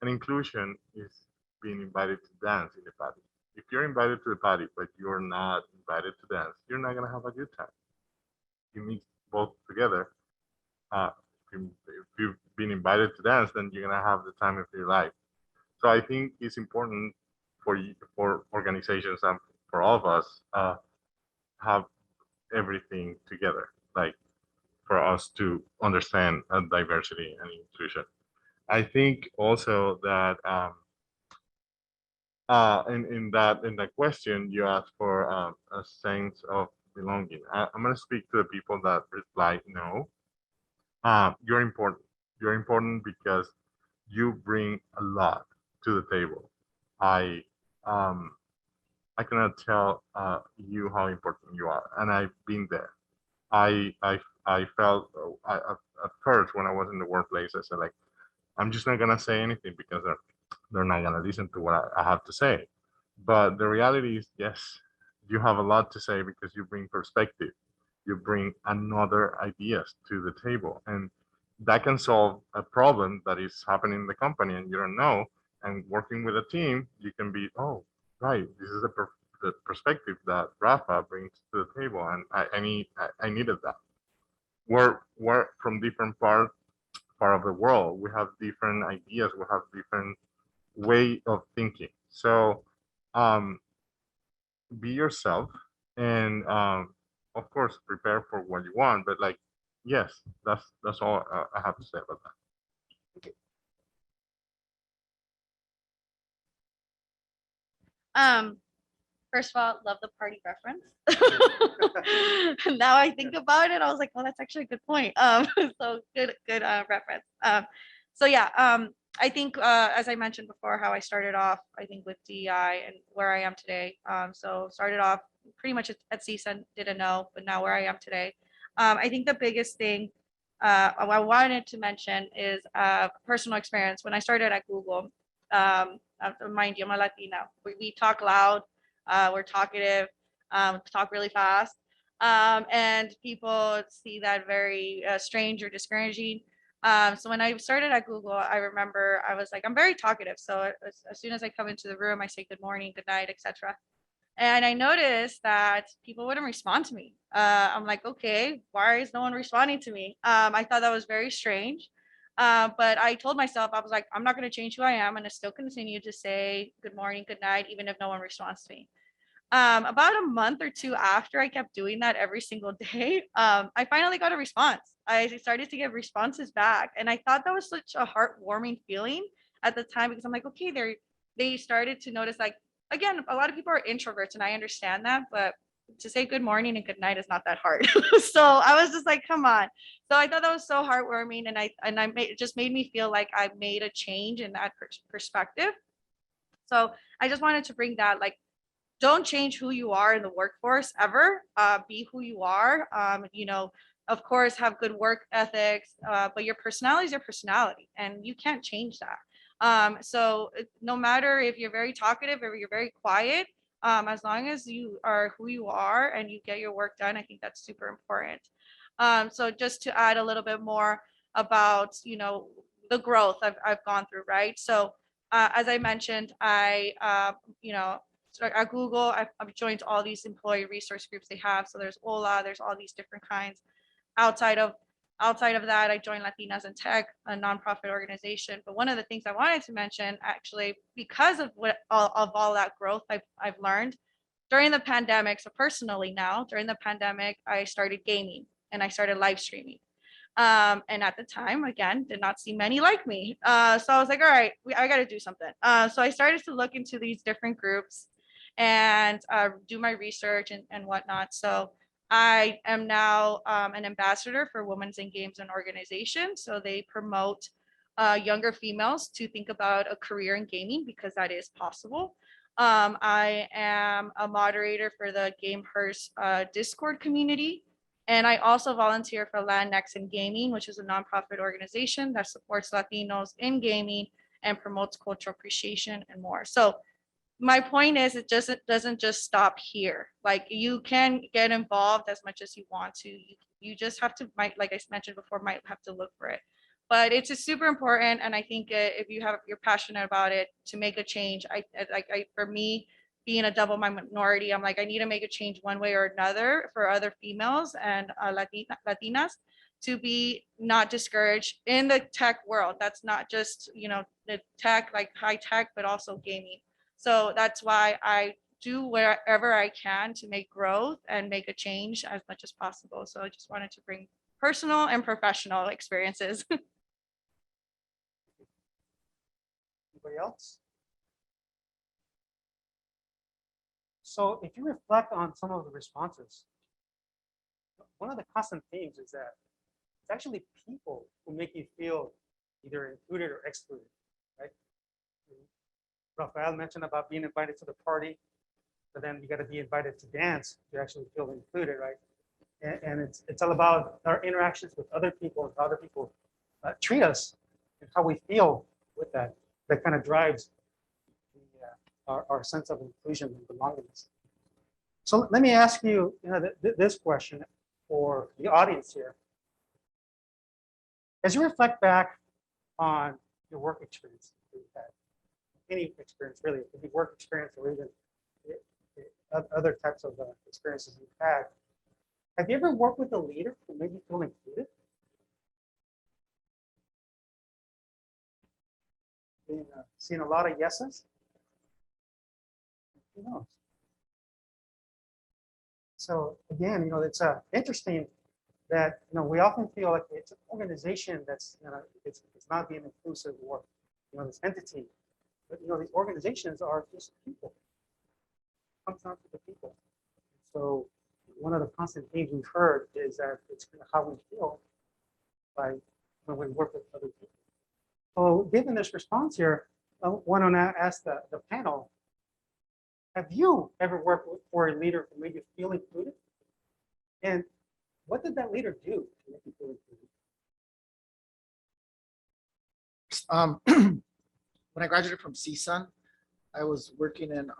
and inclusion is being invited to dance in the party. If you're invited to the party, but you're not invited to dance, you're not gonna have a good time. You mix both together. If you've been invited to dance, then you're gonna have the time of your life. So I think it's important for organizations and for all of us have everything together, like for us to understand diversity and inclusion. I think also that in that question you asked for a sense of belonging. I'm gonna speak to the people that reply no. You're important. You're important because you bring a lot to the table. I cannot tell you how important you are, and I've been there. I felt at first when I was in the workplace, I said like, I'm just not gonna say anything because they're not gonna listen to what I have to say. But the reality is, yes, you have a lot to say because you bring perspective, you bring another ideas to the table, and that can solve a problem that is happening in the company and you don't know, and working with a team, you can be, oh, right, this is the perspective that Rafa brings to the table, and I needed that. We're from different part of the world. We have different ideas. We have different way of thinking. So be yourself, and of course prepare for what you want. But like, yes, that's all I have to say about that. First of all, love the party reference. Now I think about it, I was like, oh, that's actually a good point. So good reference. So yeah, I think as I mentioned before, how I started off, I think with DEI and where I am today. So started off pretty much at CSUN, didn't know, but now where I am today. I think the biggest thing I wanted to mention is personal experience. When I started at Google, mind you, I'm a Latina. We talk loud, we're talkative, talk really fast, and people see that very strange or discouraging. So when I started at Google, I remember I was like, I'm very talkative. So as soon as I come into the room, I say good morning, good night, etc. And I noticed that people wouldn't respond to me. I'm like, okay, why is no one responding to me? I thought that was very strange. But I told myself, I was like, I'm not going to change who I am. I'm going to still continue to say good morning, good night, even if no one responds to me. About a month or two after I kept doing that every single day, I finally got a response. I started to get responses back. And I thought that was such a heartwarming feeling at the time, because I'm like, okay, they started to notice, like, again, a lot of people are introverts and I understand that, but to say good morning and good night is not that hard. So I was just like, come on. So I thought that was so heartwarming, and it just made me feel like I made a change in that perspective. So I just wanted to bring that, like, don't change who you are in the workforce ever. Be who you are. Of course, have good work ethics, but your personality is your personality, and you can't change that. So no matter if you're very talkative or you're very quiet, as long as you are who you are and you get your work done, I think that's super important. So just to add a little bit more about, the growth I've gone through, right? So as I mentioned, so at Google, I've joined all these employee resource groups they have. So there's OLA, there's all these different kinds. Outside of that, I joined Latinas in Tech, a nonprofit organization. But one of the things I wanted to mention, actually, because of all that growth I've learned during the pandemic. So personally now, during the pandemic, I started gaming and I started live streaming. And at the time, again, did not see many like me. So I was like, all right, I got to do something. So I started to look into these different groups and do my research and whatnot. So I am now an ambassador for Women's in Games and Organization. So they promote younger females to think about a career in gaming, because that is possible. I am a moderator for the GameHers Discord community. And I also volunteer for LatinX in Gaming, which is a nonprofit organization that supports Latinos in gaming and promotes cultural appreciation and more. So my point is, it doesn't just stop here. Like, you can get involved as much as you want to. You just have to, like I mentioned before, might have to look for it. But it's super important, and I think if you're passionate about it, to make a change. For me, being a double minority, I'm like, I need to make a change one way or another for other females and Latinas to be not discouraged in the tech world. That's not just the tech, like high tech, but also gaming. So that's why I do wherever I can to make growth and make a change as much as possible. So I just wanted to bring personal and professional experiences. Anybody else? So if you reflect on some of the responses, one of the constant themes is that it's actually people who make you feel either included or excluded, right? Rafael mentioned about being invited to the party, but then you got to be invited to dance to actually feel included, right? And it's all about our interactions with other people and how other people treat us and how we feel with that. That kind of drives our sense of inclusion and belongingness. So let me ask you, this question for the audience here. As you reflect back on your work experience that you've had, any experience really, it could be work experience or even other types of experiences you've had. Have you ever worked with a leader who made you feel included? Seen a lot of yeses? Who knows? So again, it's interesting that we often feel like it's an organization that's it's not being inclusive or this entity, but these organizations are just people. It comes down to the people. So one of the constant things we've heard is that it's kind of how we feel by when we work with other people. So given this response here, I want to ask the panel, have you ever worked for a leader who made you feel included? And what did that leader do to make you feel included? When I graduated from CSUN, I was working in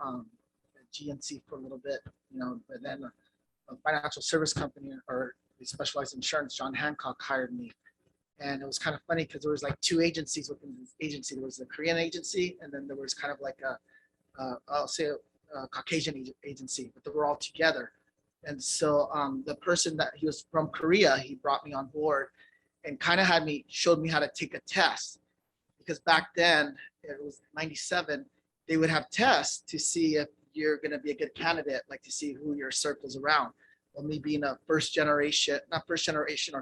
GNC for a little bit, but then a financial service company, or they specialize in insurance, John Hancock hired me. And it was kind of funny because there was like two agencies within this agency. There was the Korean agency, and then there was kind of like I'll say a Caucasian agency, but they were all together. And so the person that he was from Korea, he brought me on board and kind of showed me how to take a test. Because back then, it was 97, they would have tests to see if you're going to be a good candidate, like to see who your circle's around. Well, me being a first generation or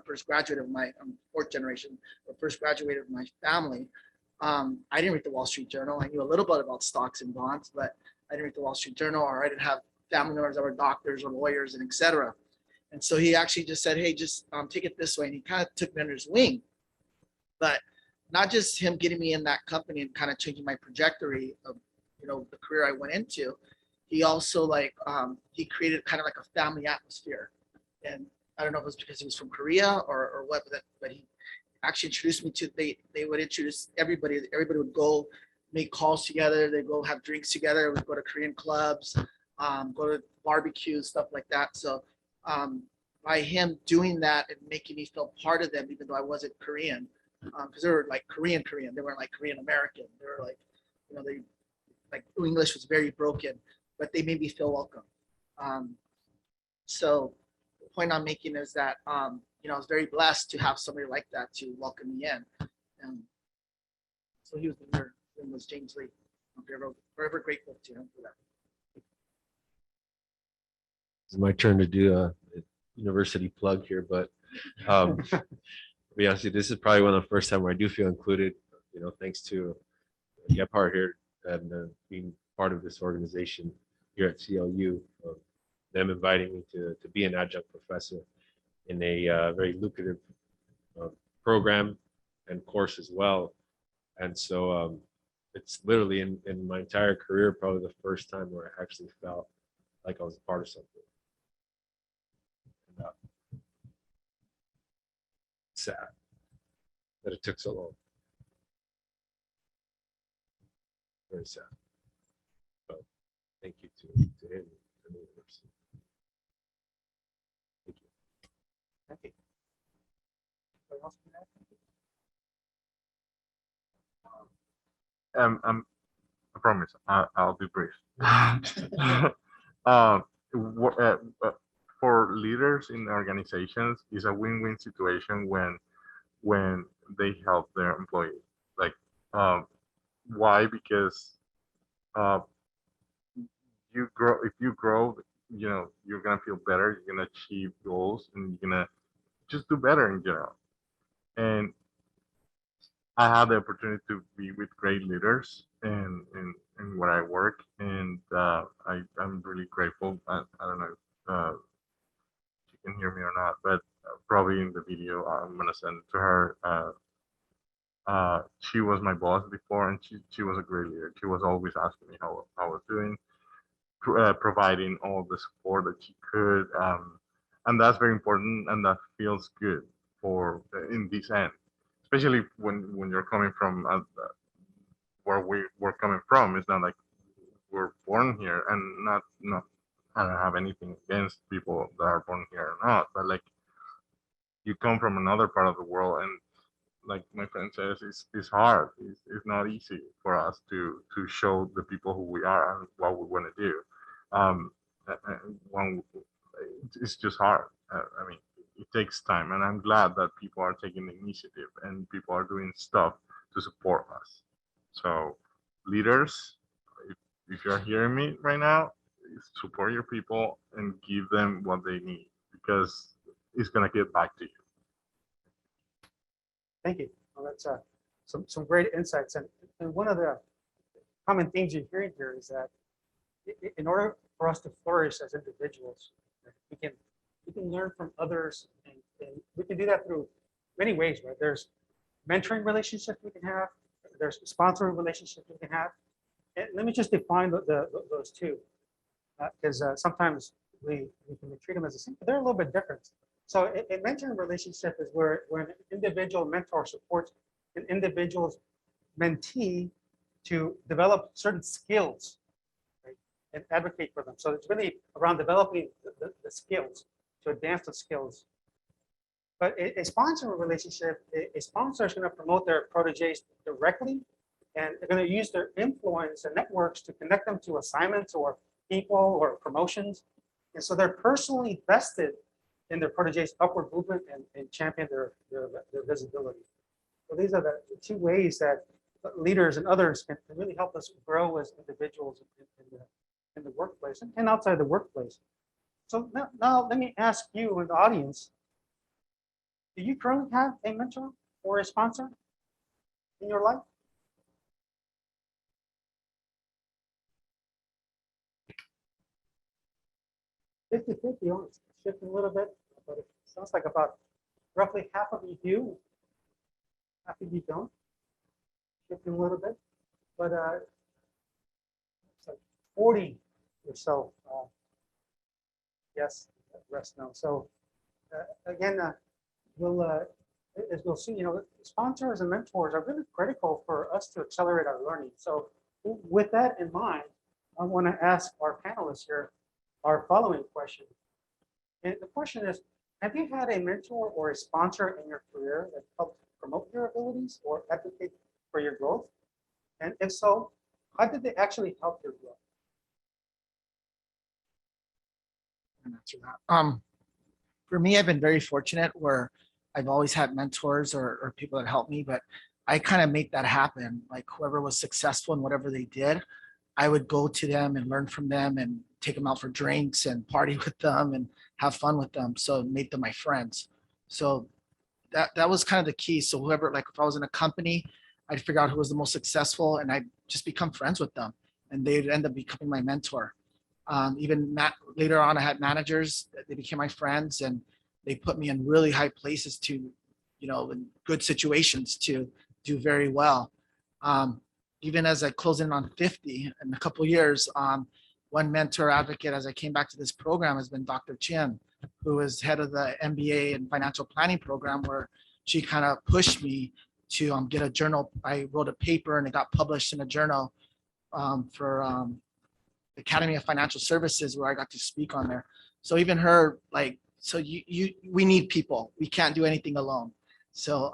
first graduate of my fourth generation, or first graduate of my family, I didn't read the Wall Street Journal. I knew a little bit about stocks and bonds, but I didn't read the Wall Street Journal, or I didn't have family members that were doctors or lawyers and etc. And so he actually just said, hey, just take it this way. And he kind of took me under his wing. But not just him getting me in that company and kind of changing my trajectory of the career I went into. He also he created kind of like a family atmosphere. And I don't know if it was because he was from Korea or what, but he actually introduced me to, they would introduce everybody. Everybody would go make calls together. They'd go have drinks together. We'd go to Korean clubs, go to barbecues, stuff like that. So by him doing that and making me feel part of them, even though I wasn't Korean, because they were like Korean, they weren't like Korean American. They were like, they like English was very broken, but they made me feel welcome. So the point I'm making is that I was very blessed to have somebody like that to welcome me in. So he was the leader. His name was James Lee. I'm forever grateful to him for that. It's my turn to do a university plug here, but to be honest with you, this is probably one of the first time where I do feel included, thanks to Gephardt here and being part of this organization here at CLU, them inviting me to be an adjunct professor in a very lucrative program and course as well. And so it's literally in my entire career, probably the first time where I actually felt like I was a part of something. And, sad that it took so long. Very sad. But thank you to him and the university. Thank you. Thank you. Anybody else want to add? I promise I'll be brief. For leaders in organizations, it's a win-win situation when they help their employees. Like, why? Because if you grow, you're gonna feel better. You're gonna achieve goals, and you're gonna just do better in general. And I had the opportunity to be with great leaders in where I work, and I'm really grateful. I don't know if you can hear me or not, but probably in the video I'm gonna send it to her. She was my boss before, and she was a great leader. She was always asking me how I was doing, providing all the support that she could, and that's very important, and that feels good for in this end, especially when you're coming from where we're coming from. It's not like we're born here, and not I don't have anything against people that are born here or not, but like you come from another part of the world, and like my friend says, it's hard. It's not easy for for us to show the people who we are and what we want to do. When it's just hard. I mean, it takes time, and I'm glad that people are taking the initiative and people are doing stuff to support us. So, leaders, if you're hearing me right now, support your people and give them what they need, because it's gonna get back to you. Thank you. Well, that's some great insights. And one of the common themes you're hearing here is that in order for us to flourish as individuals, we can learn from others, and we can do that through many ways, right? There's mentoring relationships we can have, there's sponsoring relationships we can have. And let me just define those two, because sometimes we can treat them as the same, but they're a little bit different. So a mentoring relationship is where an individual mentor supports an individual's mentee to develop certain skills, right, and advocate for them. So it's really around developing the skills, to advance the skills. But a sponsoring relationship, a sponsor is going to promote their proteges directly, and they're going to use their influence and networks to connect them to assignments or people or promotions. And so they're personally vested in their proteges' upward movement and champion their visibility. So these are the two ways that leaders and others can really help us grow as individuals in the workplace and outside the workplace. So now let me ask you in the audience, do you currently have a mentor or a sponsor in your life? It's shifting a little bit, but it sounds like about roughly half of you do, half of you don't. Shifting a little bit, but it's like 40 or so. Yes, rest no. So again, as we'll see, sponsors and mentors are really critical for us to accelerate our learning. So with that in mind, I want to ask our panelists here our following question. And the question is, have you had a mentor or a sponsor in your career that helped promote your abilities or advocate for your growth? And if so, how did they actually help your growth? Answer that. For me, I've been very fortunate where I've always had mentors or people that helped me, but I kind of make that happen. Like whoever was successful in whatever they did, I would go to them and learn from them and take them out for drinks and party with them and have fun with them. So make them my friends. So that was kind of the key. So whoever, like if I was in a company, I'd figure out who was the most successful and I'd just become friends with them and they'd end up becoming my mentor. Even later on, I had managers, they became my friends and they put me in really high places to, in good situations to do very well. Even as I close in on 50 in a couple of years, one mentor advocate as I came back to this program has been Dr. Chin, who is head of the MBA and financial planning program, where she kind of pushed me to get a journal. I wrote a paper and it got published in a journal for Academy of Financial Services, where I got to speak on there. So even her, we need people. We can't do anything alone. So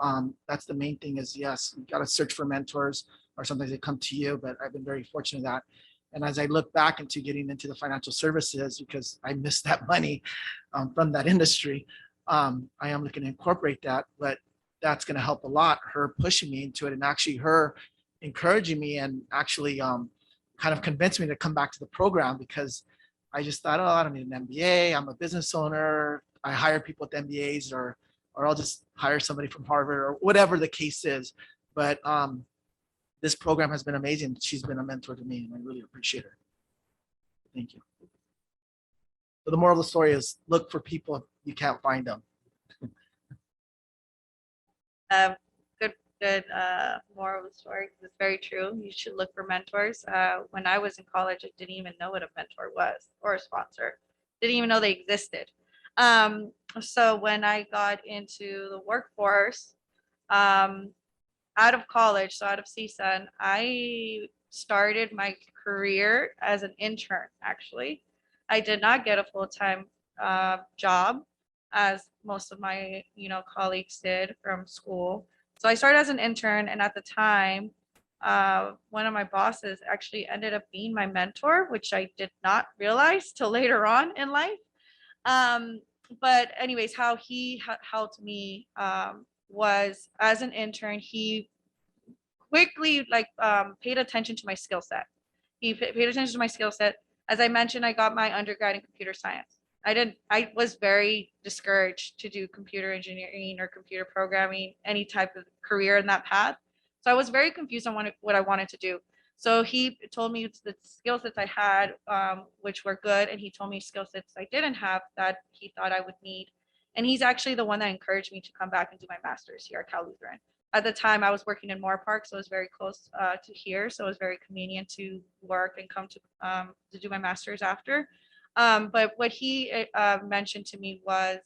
that's the main thing is, yes, you got to search for mentors, or sometimes they come to you, but I've been very fortunate that. And as I look back into getting into the financial services, because I missed that money from that industry, I am looking to incorporate that, but that's going to help a lot, her pushing me into it and actually her encouraging me and actually kind of convinced me to come back to the program, because I just thought, oh, I don't need an MBA. I'm a business owner. I hire people with MBAs, or I'll just hire somebody from Harvard or whatever the case is. But this program has been amazing. She's been a mentor to me and I really appreciate her. Thank you. So the moral of the story is look for people if you can't find them. Good moral of the story. It's very true. You should look for mentors. When I was in college, I didn't even know what a mentor was or a sponsor. Didn't even know they existed. So when I got into the workforce, out of college, so out of CSUN, I started my career as an intern, actually. I did not get a full-time job as most of my colleagues did from school. So I started as an intern, and at the time, one of my bosses actually ended up being my mentor, which I did not realize till later on in life. But anyways, how he helped me was as an intern, he quickly paid attention to my skill set. He paid attention to my skill set. As I mentioned, I got my undergrad in computer science. I was very discouraged to do computer engineering or computer programming, any type of career in that path. So I was very confused on what I wanted to do. So he told me the skill sets I had, which were good, and he told me skill sets I didn't have that he thought I would need. And he's actually the one that encouraged me to come back and do my master's here at Cal Lutheran. At the time, I was working in Moore Park, so it was very close to here. So it was very convenient to work and come to do my master's after. But what he mentioned to me was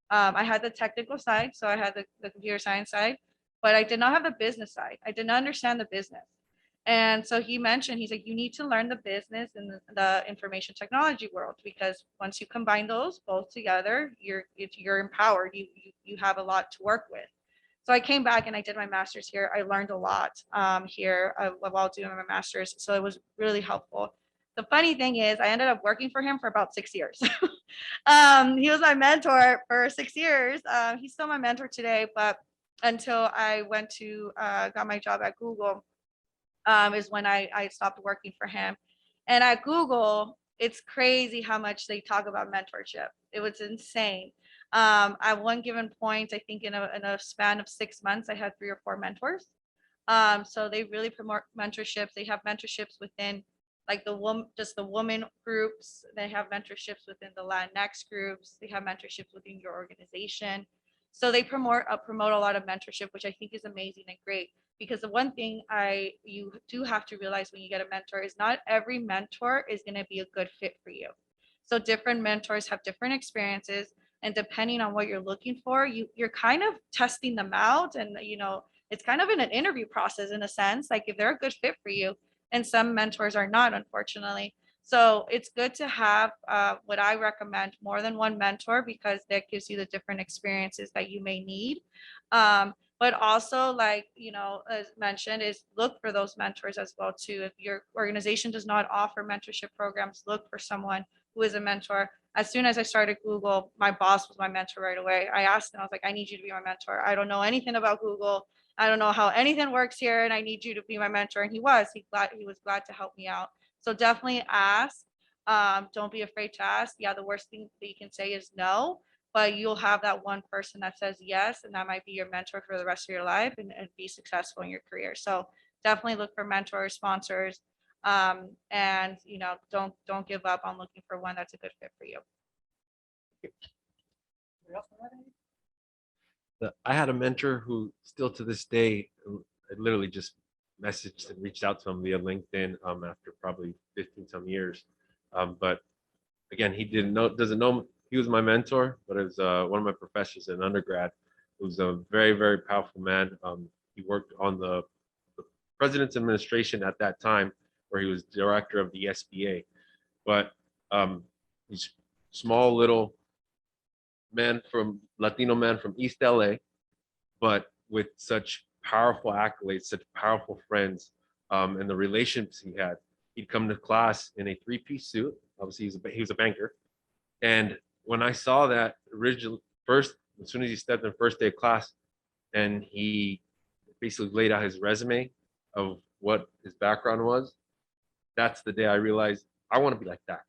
I had the technical side, so I had the computer science side, but I did not have the business side. I did not understand the business. And so he mentioned, he's like, you need to learn the business and the information technology world, because once you combine those both together, you're empowered. You have a lot to work with. So I came back and I did my master's here. I learned a lot here while doing my master's. So it was really helpful. The funny thing is I ended up working for him for about 6 years. He was my mentor for 6 years. He's still my mentor today, but until I got my job at Google is when I stopped working for him. And at Google, it's crazy how much they talk about mentorship. It was insane. At one given point, I think in a span of 6 months, I had 3 or 4 mentors. So they really promote mentorships. They have mentorships within like the woman groups. They have mentorships within the Latinx groups. They have mentorships within your organization. So they promote a lot of mentorship, which I think is amazing and great. Because the one thing you do have to realize when you get a mentor is not every mentor is going to be a good fit for you. So different mentors have different experiences, and depending on what you're looking for, you're kind of testing them out, and it's kind of in an interview process in a sense, like if they're a good fit for you, and some mentors are not, unfortunately. So it's good to have what I recommend, more than one mentor, because that gives you the different experiences that you may need. But also, as mentioned, is look for those mentors as well too. If your organization does not offer mentorship programs, look for someone who is a mentor. As soon as I started Google, my boss was my mentor right away. I asked him, I was like, I need you to be my mentor. I don't know anything about Google. I don't know how anything works here, and I need you to be my mentor. And he was glad to help me out. So definitely ask. Don't be afraid to ask. Yeah, the worst thing that you can say is no, but you'll have that one person that says yes, and that might be your mentor for the rest of your life and be successful in your career. So definitely look for mentors, sponsors, and don't give up on looking for one that's a good fit for you. I had a mentor who still to this day, I literally just messaged and reached out to him via LinkedIn after probably 15 some years. But again, he doesn't know he was my mentor, but it was one of my professors in undergrad, who's a very, very powerful man. He worked on the president's administration at that time, where he was director of the SBA. But he's small little Latino man from East LA, but with such powerful accolades, such powerful friends, and the relationships he had. He'd come to class in a 3-piece suit. Obviously, he was a banker. And when I saw that as soon as he stepped in first day of class, and he basically laid out his resume of what his background was, that's the day I realized I want to be like that.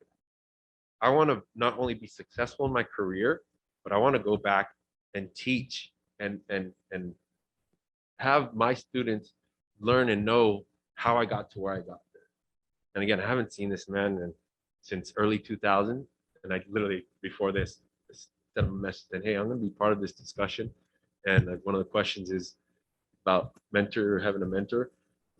I want to not only be successful in my career, but I want to go back and teach and have my students learn and know how I got to where I got there. And again, I haven't seen this man since early 2000. And I literally, before this, sent him a message saying, hey, I'm going to be part of this discussion. And one of the questions is about having a mentor.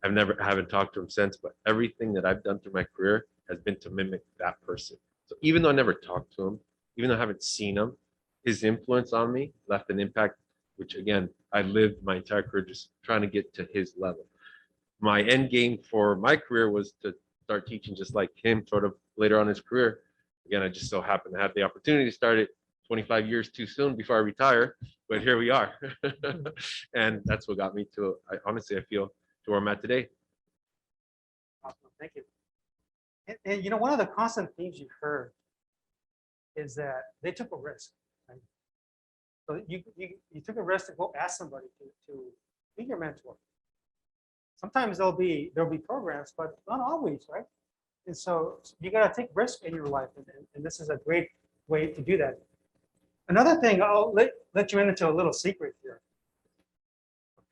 I haven't talked to him since, but everything that I've done through my career has been to mimic that person. So even though I never talked to him, even though I haven't seen him, his influence on me left an impact, which again, I lived my entire career just trying to get to his level. My end game for my career was to start teaching just like him sort of later on in his career. Again, I just so happened to have the opportunity to start it 25 years too soon before I retire, but here we are. And that's what got me to, honestly, I feel, to where I'm at today. Thank you. And you know, one of the constant themes you've heard is that they took a risk. Right? So you took a risk to go ask somebody to be your mentor. Sometimes there'll be programs, but not always, right? And so you got to take risk in your life, and this is a great way to do that. Another thing, I'll let you into a little secret here.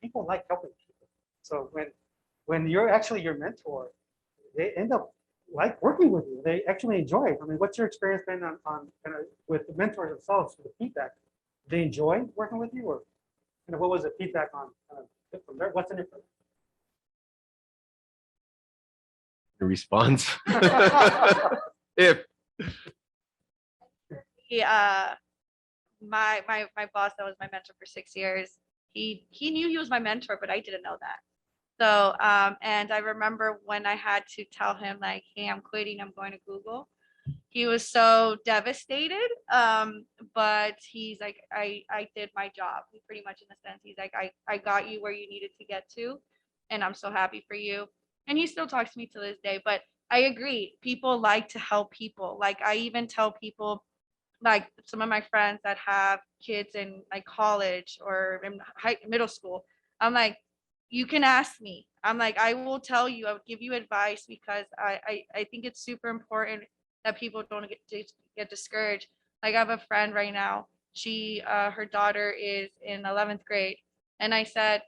People like helping people. So when you're actually your mentor, they end up like working with you. They actually enjoy it. I mean, what's your experience been on kind of with the mentors themselves, with the feedback? Do they enjoy working with you, or kind of what was the feedback on from there? What's in it for them? The response. If My boss that was my mentor for 6 years, he knew he was my mentor, but I didn't know that. So and I remember when I had to tell him like, hey, I'm quitting, I'm going to Google. He was so devastated. But he's like, I did my job. He pretty much, in a sense, he's like, I got you where you needed to get to, and I'm so happy for you. And he still talks to me to this day. But I agree, people like to help people. Like I even tell people, like some of my friends that have kids in like college or in middle school, I'm like, you can ask me. I'm like, I will tell you, I would give you advice, because I think it's super important that people don't get discouraged. Like I have a friend right now, she her daughter is in 11th grade, and I said,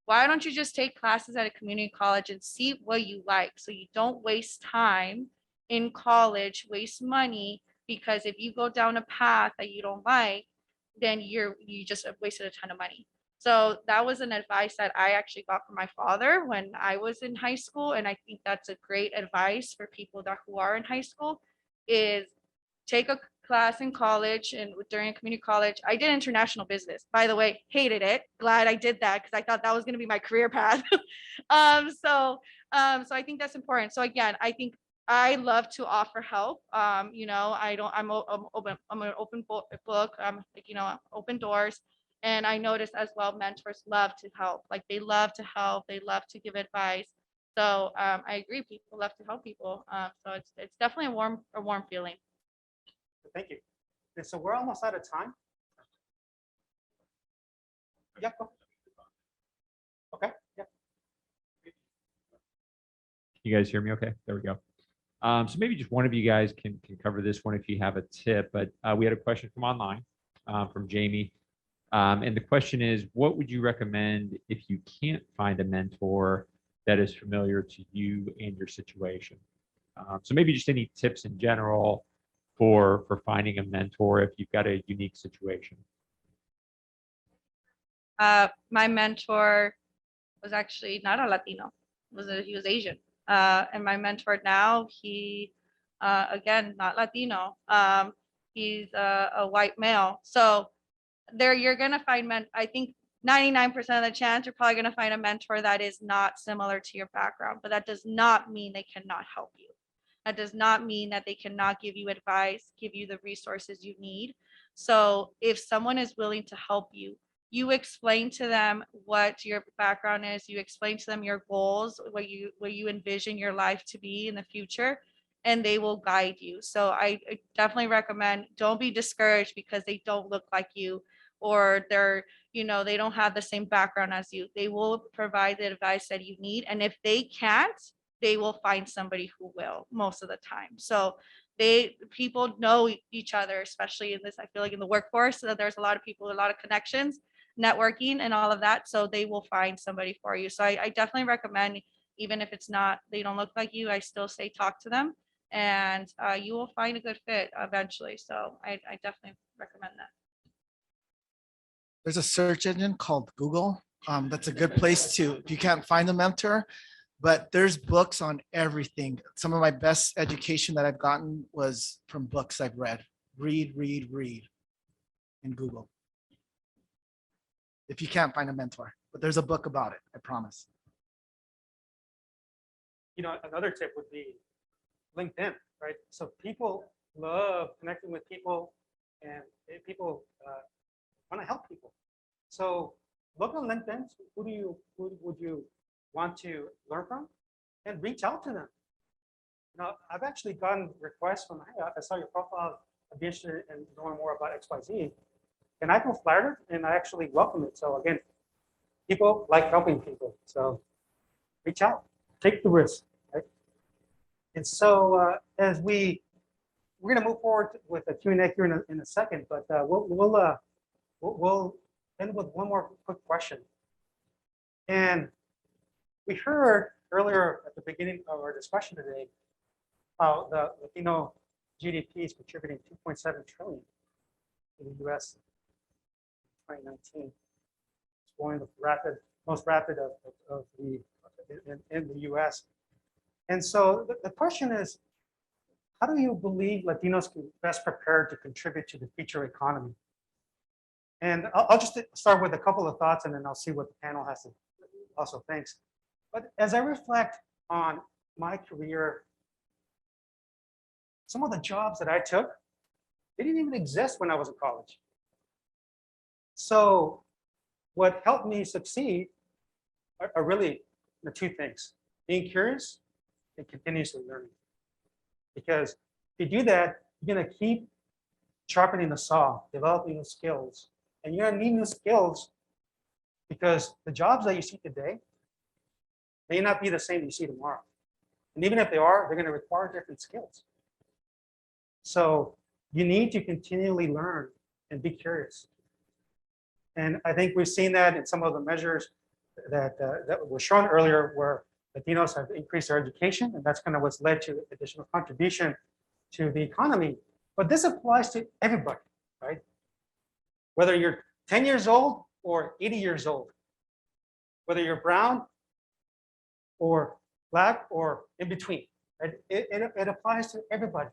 why don't you just take classes at a community college and see what you like, so you don't waste time in college, waste money, because if you go down a path that you don't like, then you just wasted a ton of money. So that was an advice that I actually got from my father when I was in high school, and I think that's a great advice for people who are in high school, is take a class in college. And during community college, I did international business, by the way. Hated it. Glad I did that, because I thought that was going to be my career path. So I think that's important. So again, I think I love to offer help. I'm open. I'm an open book. Open doors. And I noticed as well, mentors love to help. Like they love to help. They love to give advice. So I agree. People love to help people. So it's definitely a warm feeling. Thank you. And so we're almost out of time. Yeah. Okay. Yeah. You guys hear me okay? There we go. So maybe just one of you guys can cover this one if you have a tip, but we had a question from online from Jamie. And the question is, what would you recommend if you can't find a mentor that is familiar to you and your situation? So maybe just any tips in general for finding a mentor if you've got a unique situation. My mentor was actually not a Latino. He was Asian. And my mentor now, he again, not Latino. He's a white male. So there you're gonna find I think 99% of the chance you're probably gonna find a mentor that is not similar to your background, but that does not mean they cannot help you. That does not mean that they cannot give you advice, give you the resources you need. So if someone is willing to help you, you explain to them what your background is, you explain to them your goals, what you envision your life to be in the future, and they will guide you. So I definitely recommend, don't be discouraged because they don't look like you, or they don't have the same background as you. They will provide the advice that you need. And if they can't, they will find somebody who will most of the time. So people know each other, especially in this, I feel like in the workforce, that there's a lot of people, a lot of connections, networking and all of that. So they will find somebody for you. So I definitely recommend, even if they don't look like you, I still say talk to them, and you will find a good fit eventually. So I definitely recommend that. There's a search engine called Google. That's a good place if you can't find a mentor, but there's books on everything. Some of my best education that I've gotten was from books I've read. Read in Google. If you can't find a mentor, but there's a book about it, I promise. Another tip would be LinkedIn, right? So people love connecting with people, and people want to help people. So look on LinkedIn. Who would you want to learn from, and reach out to them. I've actually gotten requests from, hey, I saw your profile, I'd be interested in knowing more about XYZ. And I feel flattered and I actually welcome it. So again, people like helping people. So reach out, take the risk, right? And so as we're going to move forward with a Q&A here in a second, but we'll end with one more quick question. And we heard earlier at the beginning of our discussion today how the Latino GDP is contributing 2.7 trillion in the U.S. in 2019. It's going the most rapid of the in the U.S. And so the question is, how do you believe Latinos can best prepare to contribute to the future economy? And I'll just start with a couple of thoughts, and then I'll see what the panel has to also thinks. But as I reflect on my career, some of the jobs that I took, they didn't even exist when I was in college. So what helped me succeed are really the two things: being curious and continuously learning. Because if you do that, you're going to keep sharpening the saw, developing new skills. And you're going to need new skills because the jobs that you see today may not be the same you see tomorrow. And even if they are, they're going to require different skills. So you need to continually learn and be curious. And I think we've seen that in some of the measures that were shown earlier, where Latinos have increased their education, and that's kind of what's led to additional contribution to the economy. But this applies to everybody, right? Whether you're 10 years old or 80 years old, whether you're brown or black or in between, right? It applies to everybody.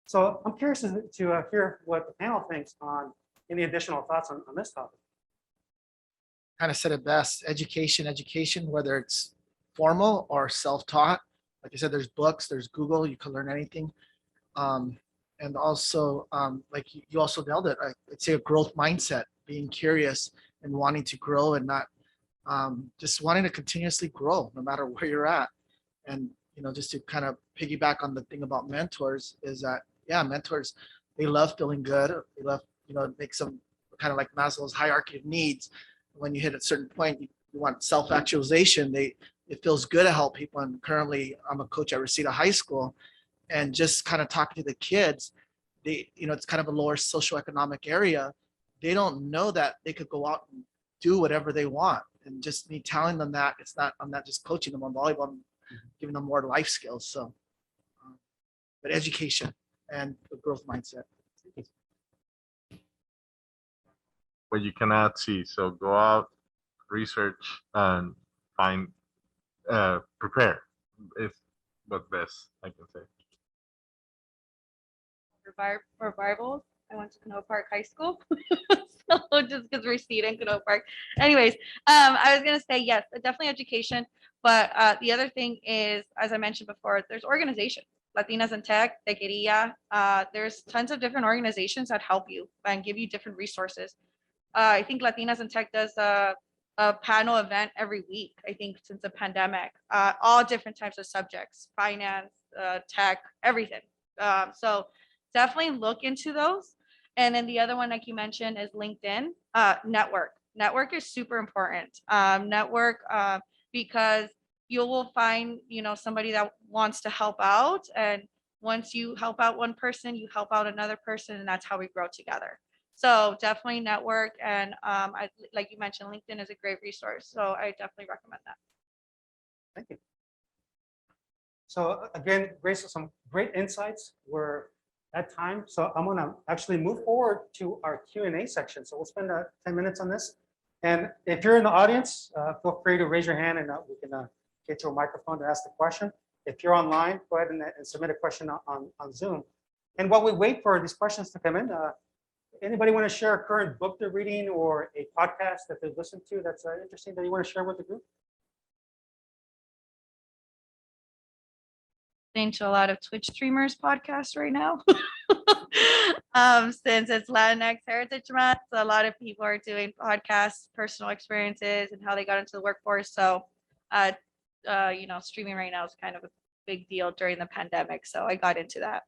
So I'm curious to hear what the panel thinks on any additional thoughts on this topic. Kind of said it best: education, whether it's formal or self-taught. Like I said, there's books, there's Google, you can learn anything. And also, like you also nailed it, I'd say a growth mindset, being curious and wanting to grow, and not just wanting to continuously grow no matter where you're at. And, just to kind of piggyback on the thing about mentors is that, yeah, mentors, they love feeling good. They love, make some kind of like Maslow's hierarchy of needs. When you hit a certain point, you want self-actualization. It feels good to help people. And currently I'm a coach at Reseda High School, and just kind of talking to the kids, it's kind of a lower socioeconomic area. They don't know that they could go out and do whatever they want. And just me telling them that, I'm not just coaching them on volleyball, I'm giving them more life skills. So, but education and the growth mindset. What you cannot see. So go out, research, and find, prepare. Is what best I can say. Revivals. I went to Canoa Park High School. So just because we're seated in Canoa Park. Anyways, I was gonna say yes, definitely education. But the other thing is, as I mentioned before, there's organizations. Latinas in Tech, Tequeria. There's tons of different organizations that help you and give you different resources. I think Latinas in Tech does a panel event every week, I think, since the pandemic, all different types of subjects, finance, tech, everything. So definitely look into those. And then the other one, like you mentioned, is LinkedIn. Network. Network is super important. Network because you will find, somebody that wants to help out. And once you help out one person, you help out another person, and that's how we grow together. So definitely network. And like you mentioned, LinkedIn is a great resource. So I definitely recommend that. Thank you. So again, Grace, some great insights were at time. So I'm gonna actually move forward to our Q&A section. So we'll spend 10 minutes on this. And if you're in the audience, feel free to raise your hand, and we can get you a microphone to ask the question. If you're online, go ahead and submit a question on Zoom. And while we wait for these questions to come in, anybody want to share a current book they're reading or a podcast that they've listened to that's interesting that you want to share with the group? To a lot of Twitch streamers podcasts right now. Since it's Latinx Heritage Month, so a lot of people are doing podcasts, personal experiences, and how they got into the workforce. So, streaming right now is kind of a big deal during the pandemic. So I got into that.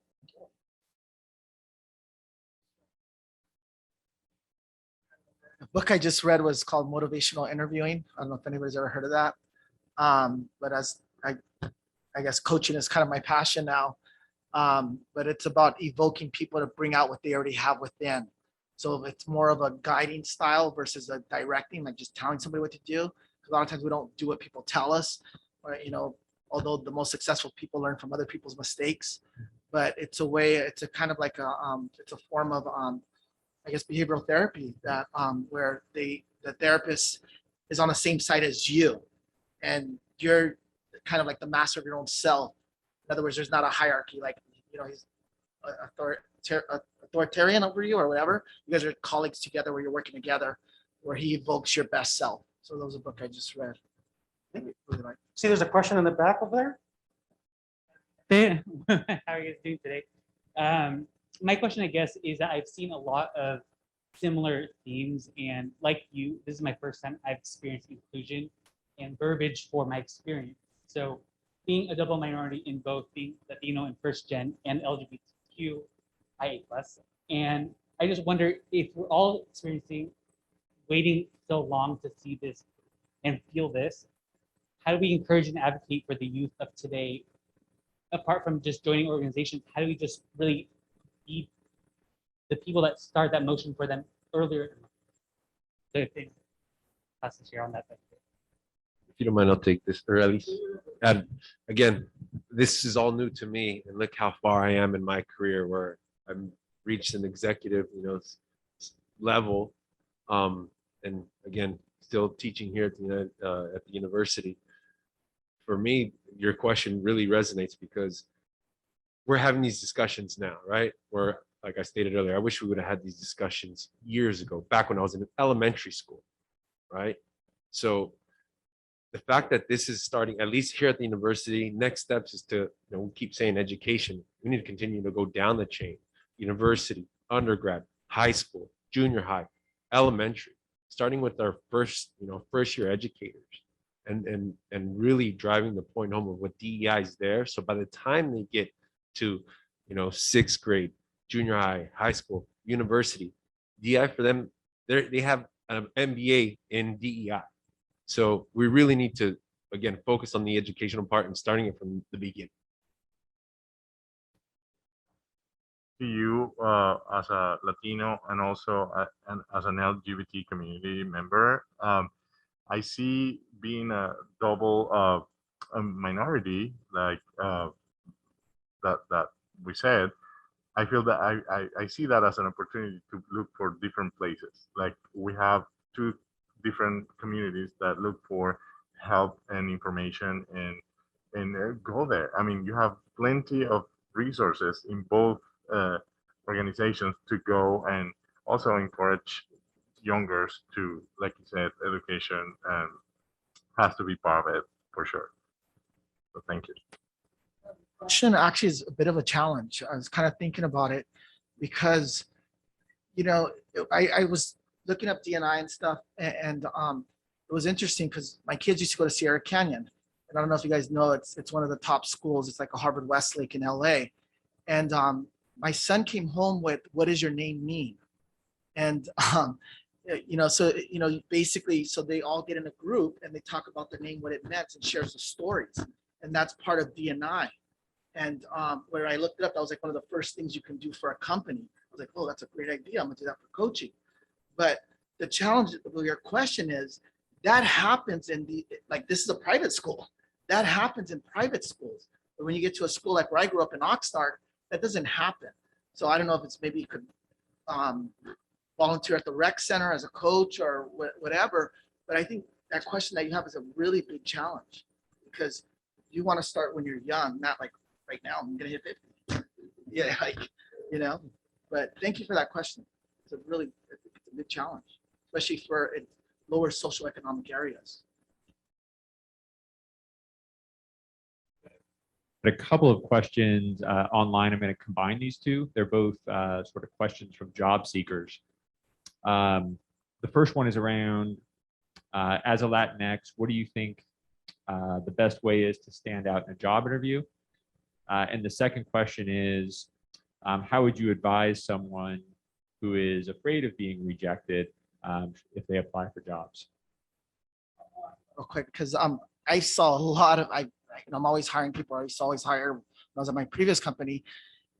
The book I just read was called Motivational Interviewing. I don't know if anybody's ever heard of that. But as I guess coaching is kind of my passion now. But it's about evoking people to bring out what they already have within. So it's more of a guiding style versus a directing, like just telling somebody what to do. Because a lot of times we don't do what people tell us, or, although the most successful people learn from other people's mistakes. But it's a way, it's a kind of like it's a form of, I guess, behavioral therapy that where the therapist is on the same side as you, and you're kind of like the master of your own self. In other words, there's not a hierarchy, like, he's authoritarian over you or whatever. You guys are colleagues together where you're working together, where he evokes your best self. So that was a book I just read. Really like. See, there's a question in the back over there. Hey, how are you guys doing today? My question, I guess, is that I've seen a lot of similar themes, and like you, this is my first time I've experienced inclusion and verbiage for my experience. So being a double minority in both being Latino and first gen and LGBTQIA+, and I just wonder if we're all experiencing waiting so long to see this and feel this, how do we encourage and advocate for the youth of today, apart from just joining organizations? How do we just really be the people that start that motion for them earlier? So if they pass this here on that. If you don't mind, I'll take this, or at least add, again, this is all new to me, and look how far I am in my career, where I've reached an executive, level, and again, still teaching here at the university. For me, your question really resonates because we're having these discussions now, right? Where, like I stated earlier, I wish we would have had these discussions years ago, back when I was in elementary school, right? So the fact that this is starting, at least here at the university, next steps is to, we keep saying education. We need to continue to go down the chain. University, undergrad, high school, junior high, elementary, starting with our first year educators, and really driving the point home of what DEI is there. So by the time they get to, sixth grade, junior high, high school, university, DEI for them, they have an MBA in DEI. So we really need to, again, focus on the educational part and starting it from the beginning. To you, as a Latino and also as an LGBT community member, I see being a double a minority, like that we said. I feel that I see that as an opportunity to look for different places. Like, we have two different communities that look for help and information, and go there. I mean, you have plenty of resources in both organizations to go and also encourage youngers to, like you said, education has to be part of it for sure. So thank you. Question actually is a bit of a challenge. I was kind of thinking about it because, I was looking up DNI and stuff, and it was interesting because my kids used to go to Sierra Canyon, and I don't know if you guys know, it's one of the top schools. It's like a Harvard Westlake in LA, and my son came home with, "What does your name mean?" And basically, so they all get in a group and they talk about their name, what it meant, and shares the stories, and that's part of DNI. And where I looked it up, that was like one of the first things you can do for a company. I was like, oh, that's a great idea. I'm gonna do that for coaching. But the challenge with your question is that happens this is a private school. That happens in private schools. But when you get to a school like where I grew up in Oxnard, that doesn't happen. So I don't know if it's maybe you could volunteer at the rec center as a coach or whatever. But I think that question that you have is a really big challenge, because you want to start when you're young, not like right now, I'm gonna hit 50. Yeah, but thank you for that question. It's a big challenge, especially for lower socioeconomic areas. A couple of questions online. I'm going to combine these two. They're both sort of questions from job seekers. The first one is around, as a Latinx, what do you think the best way is to stand out in a job interview? And the second question is, how would you advise someone who is afraid of being rejected if they apply for jobs? Real quick, because I saw a lot of I'm always hiring people. I used to always hire when I was at my previous company.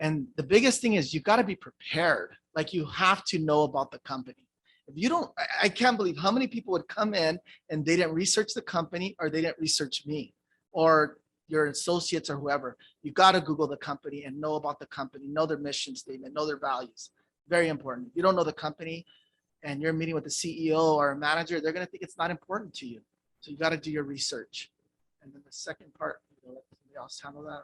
And the biggest thing is you got to be prepared. Like you have to know about the company. If you don't, I can't believe how many people would come in and they didn't research the company or they didn't research me or your associates or whoever. You got to Google the company and know about the company, know their mission statement, know their values. Very important. If you don't know the company and you're meeting with the CEO or a manager, they're going to think it's not important to you. So you got to do your research. And then the second part, let somebody else handle that.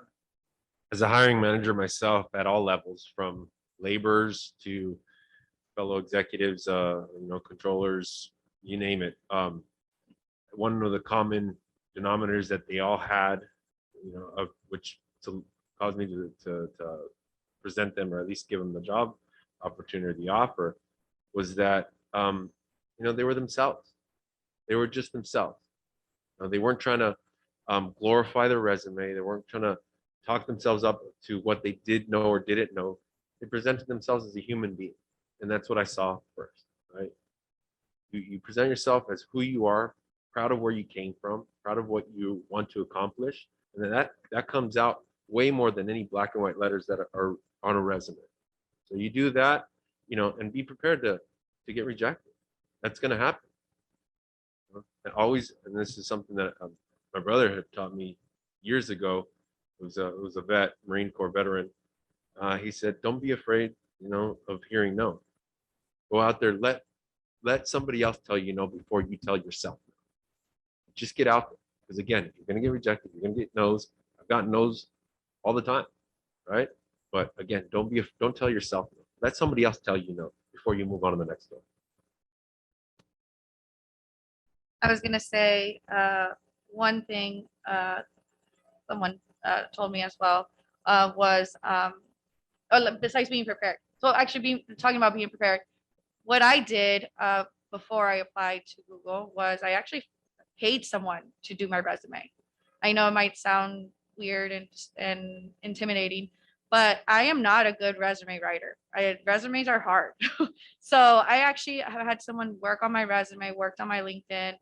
As a hiring manager myself at all levels, from laborers to fellow executives, controllers, you name it. One of the common denominators that they all had, of which caused me to present them or at least give them the job opportunity, the offer, was that they were themselves. They were just themselves. They weren't trying to glorify their resume. They weren't trying to talk themselves up to what they did know or didn't know. They presented themselves as a human being. And that's what I saw first, right? You present yourself as who you are, proud of where you came from, proud of what you want to accomplish. And then that comes out way more than any black and white letters that are on a resume. So you do that, and be prepared to get rejected. That's going to happen. And always, and this is something that my brother had taught me years ago. It was a vet, Marine Corps veteran. He said, don't be afraid, of hearing no. Go out there, let somebody else tell you no before you tell yourself no. Just get out there. Because again, if you're going to get rejected, you're going to get no's. I've gotten no's all the time, right? But again, don't tell yourself no. Let somebody else tell you no before you move on to the next one. I was gonna say one thing someone told me as well was besides being prepared. So actually talking about being prepared, what I did before I applied to Google was I actually paid someone to do my resume. I know it might sound weird and intimidating, but I am not a good resume writer. Resumes are hard. So I actually have had someone work on my resume, worked on my LinkedIn,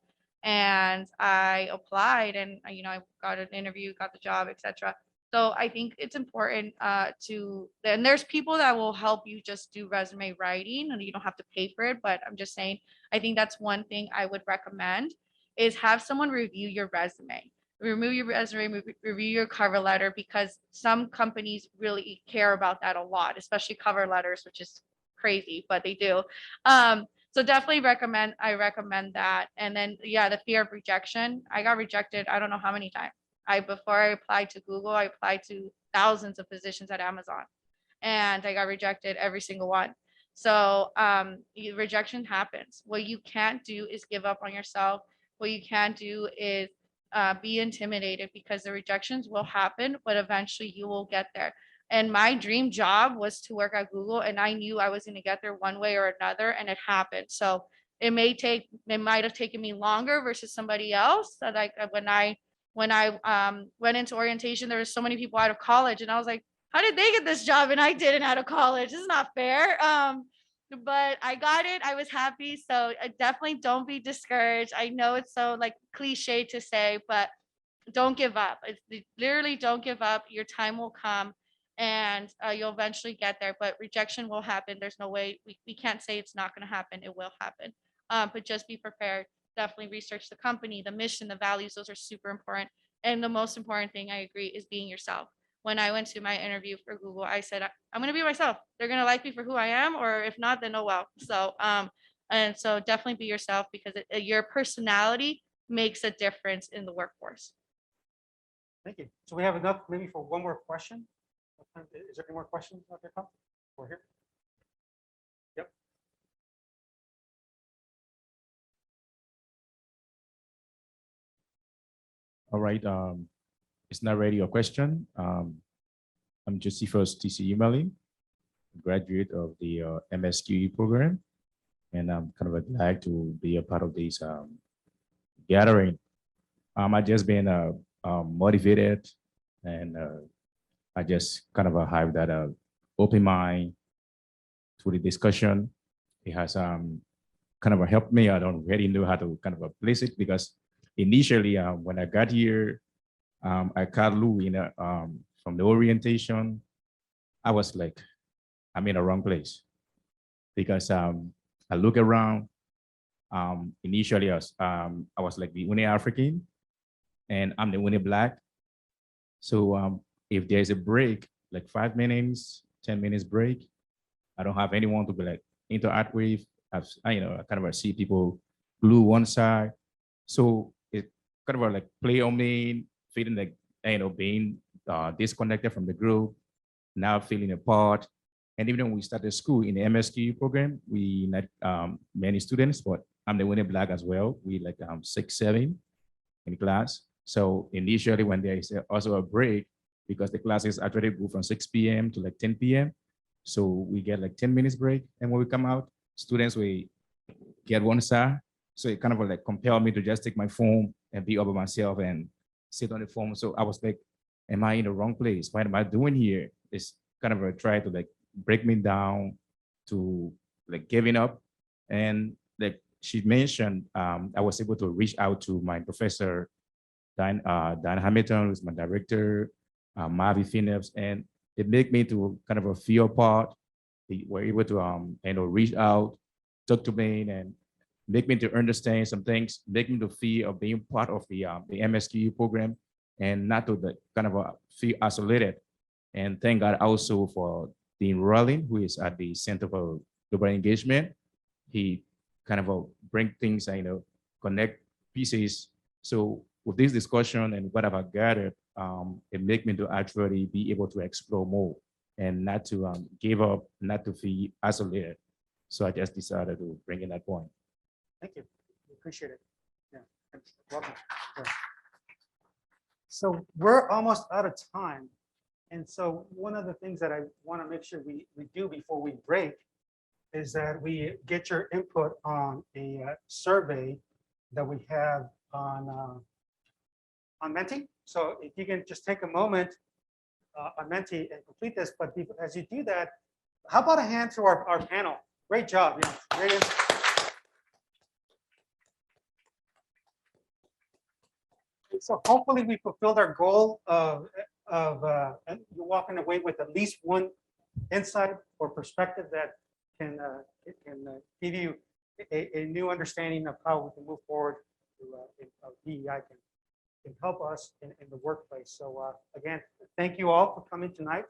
and I applied and I got an interview, got the job, etc. So I think it's important and there's people that will help you just do resume writing and you don't have to pay for it, but I'm just saying, I think that's one thing I would recommend is have someone review your resume. Review your resume, review your cover letter, because some companies really care about that a lot, especially cover letters, which is crazy, but they do. So definitely I recommend that. And then, yeah, the fear of rejection. I got rejected, I don't know how many times. Before I applied to Google, I applied to thousands of positions at Amazon, and I got rejected every single one. So rejection happens. What you can't do is give up on yourself. What you can't do is be intimidated, because the rejections will happen, but eventually you will get there. And my dream job was to work at Google, and I knew I was going to get there one way or another, and it happened. So it might have taken me longer versus somebody else. So like when I went into orientation, there was so many people out of college, and I was like, how did they get this job and I didn't out of college? This is not fair. But I got it. I was happy. So definitely don't be discouraged. I know it's so like cliche to say, but don't give up. Literally don't give up. Your time will come, and you'll eventually get there, but rejection will happen. There's no way, we can't say it's not going to happen. It will happen. But just be prepared. Definitely research the company, the mission, the values. Those are super important. And the most important thing, I agree, is being yourself. When I went to my interview for Google, I said, I'm going to be myself. They're going to like me for who I am, or if not, then oh well. So, and so definitely be yourself, because your personality makes a difference in the workforce. Thank you. So we have enough maybe for one more question. Is there any more questions out there? We're here. Yep. All right. It's not really a question. I'm Josephus TC Emily, graduate of the MSQE program, and I'm kind of glad to be a part of this gathering. I just been motivated and I just kind of have that open mind to the discussion. It has kind of helped me. I don't really know how to kind of place it because initially when I got here, I called Lou from the orientation. I was like, I'm in the wrong place because I look around. Initially, I was like the only African, and I'm the only Black. So if there's a break, like 5 minutes, 10 minutes break, I don't have anyone to be like interact with. I kind of see people glue one side. So it kind of like play on me, feeling like, being disconnected from the group, now feeling apart. And even when we started school in the MSQ program, we met many students, but I'm the only Black as well. We like 6, 7 in class. So initially when there is also a break, because the classes actually go from 6 p.m. to like 10 p.m. So we get like 10 minutes break. And when we come out, students will get one side. So it kind of like compelled me to just take my phone and be up by myself and sit on the phone. So I was like, am I in the wrong place? What am I doing here? It's kind of a try to like break me down to like giving up. And like she mentioned, I was able to reach out to my professor, Dan Hamilton, who's my director, Mathew Feinup, and it made me to kind of feel part. They were able to reach out, talk to me, and make me to understand some things, make me to feel of being part of the MSQ program, and not to the kind of feel isolated. And thank God also for Dean Rollin, who is at the Center for Global Engagement. He kind of bring things, connect pieces. So with this discussion and what I've gathered, it make me to actually be able to explore more and not to give up, not to feel isolated. So I just decided to bring in that point. Thank you. We appreciate it. Yeah. Thanks. Welcome. Yeah. So we're almost out of time. And so one of the things that I want to make sure we do before we break is that we get your input on a survey that we have on Menti. So if you can just take a moment on Menti and complete this, but as you do that, how about a hand to our panel? Great job. Yeah, great insight. So hopefully we fulfilled our goal of you're walking away with at least one insight or perspective that can give you a new understanding of how we can move forward to DEI can help us in the workplace. So again, thank you all for coming tonight.